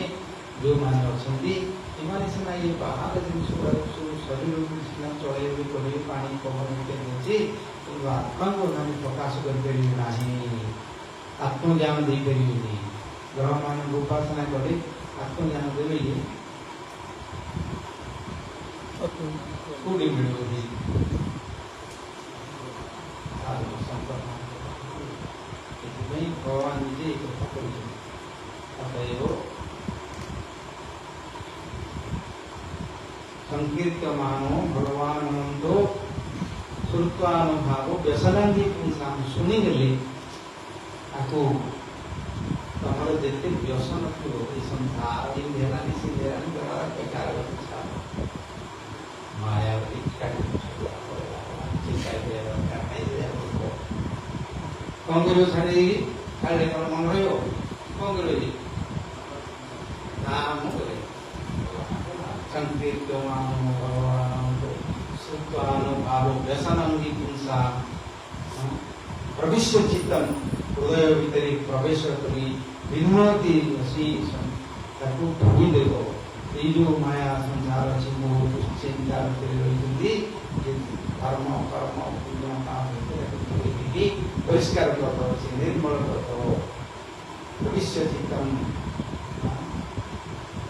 ଯେଉଁମାନେ ଅଛନ୍ତି ଏମାନେ ସିନା ଇଏ ବାହାର ଜିନିଷ ସବୁ ଶରୀରକୁ ସିନା ଚଳେଇବେ, କରିବେ, ପାଣି ପବନ ଦେଉଛି, କିନ୍ତୁ ଆତ୍ମାକୁ ସେମାନେ ପ୍ରକାଶ କରିପାରିବେ ନାହିଁ, ଆତ୍ମଜ୍ଞାନ ଦେଇପାରିବେନି। ଗ୍ରହମାନଙ୍କୁ ଉପାସନା କରି ଆତ୍ମଜ୍ଞାନ ଦେବେ, କୋଉଠି ମିଳିବ? ସେଥିପାଇଁ ଭଗବାନ ନିଜେ ଏ କଥା କହିଛନ୍ତି। ଅତଏବ ସଂକୀର୍ତ୍ତମାनो ଭଗବାନନ୍ଦୋ ଶ୍ରୁତ୍ୱାନୁଭାବ ବ୍ୟସନାନ୍ତି ପୁଂସାଂ। ଶୁଣିଗଲେ ତାକୁ ତମର ଯେତେ ବ୍ୟସନ ଥିବ, ଏ ସଂସାର ହେଲାନି, ସେ ହେଲାନି, ବେକାର ମାୟା କ'ଣ କରିବ? ଛାଡ଼ି ଦେଇକି ଛାଡ଼ିଲେ କ'ଣ ମନ ରହିବ? କ'ଣ କରିବ? ନାମ କରେ ସଂକୀର୍ତ୍ତମାनो ଭଗବାନନ୍ଦୋ ଶ୍ରୁତ୍ୱାନୁଭାବ ବ୍ୟସନାନ୍ତି ପୁଂସାଂ। ପ୍ରବିଶ୍ୟ ଚିତ୍ତଂ, ହୃଦୟ ଭିତରେ ପ୍ରବେଶ କରି ବିନତି ତାକୁ ଧୋଇଦେବ। ଏଇ ଯୋଉ ମାୟା ସଂସାର ଅଛି, ମୋହ ଚିନ୍ତା ଭିତରେ ରହିଛନ୍ତି, ଧର୍ମ କର୍ମ ପୁଣ୍ୟ କାମ ଭିତରେ ଧୋଇଦେଇକି ପରିଷ୍କାର କରିଦେବ, ସେ ନିର୍ମଳ କରିଦେବ। ପ୍ରବିଶ୍ୟ ଚିତ୍ତଂ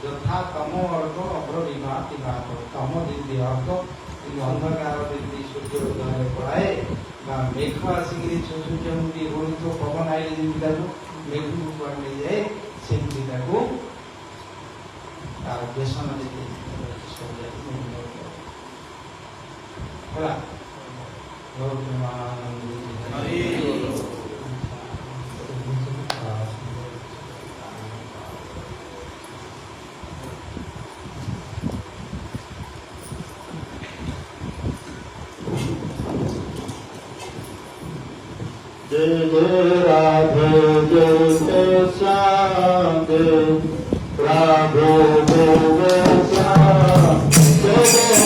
ଯଥା ତମ ଅର୍ଥ ଅଗ୍ରବିଭାତି ଭାତ। ତମ ଯେମିତି ଅର୍ଥ, କିନ୍ତୁ ଅନ୍ଧକାର ଯେମିତି ସୂର୍ଯ୍ୟ ଉଦୟରେ ପଳାଏ, ବା ମେଘ ଆସିକିରି ସୂର୍ଯ୍ୟଙ୍କୁ ଟିକେ ଘୋରୁଥିବ, ପବନ ଆଇଲେ ଯେମିତି ତାକୁ ମେଘକୁ କୁଆଡ଼େ ନେଇଯାଏ, ସେମିତି ତାକୁ ତାର ବ୍ୟସନ ଯେତେ ହେଲା। जय जय राधे जय जय श्याम, जय राधे जय जय श्याम, जय जय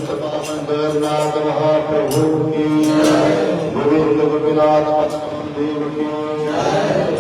जगन्नाथ महाप्रभु की गोविंद गोपीनाथ देव की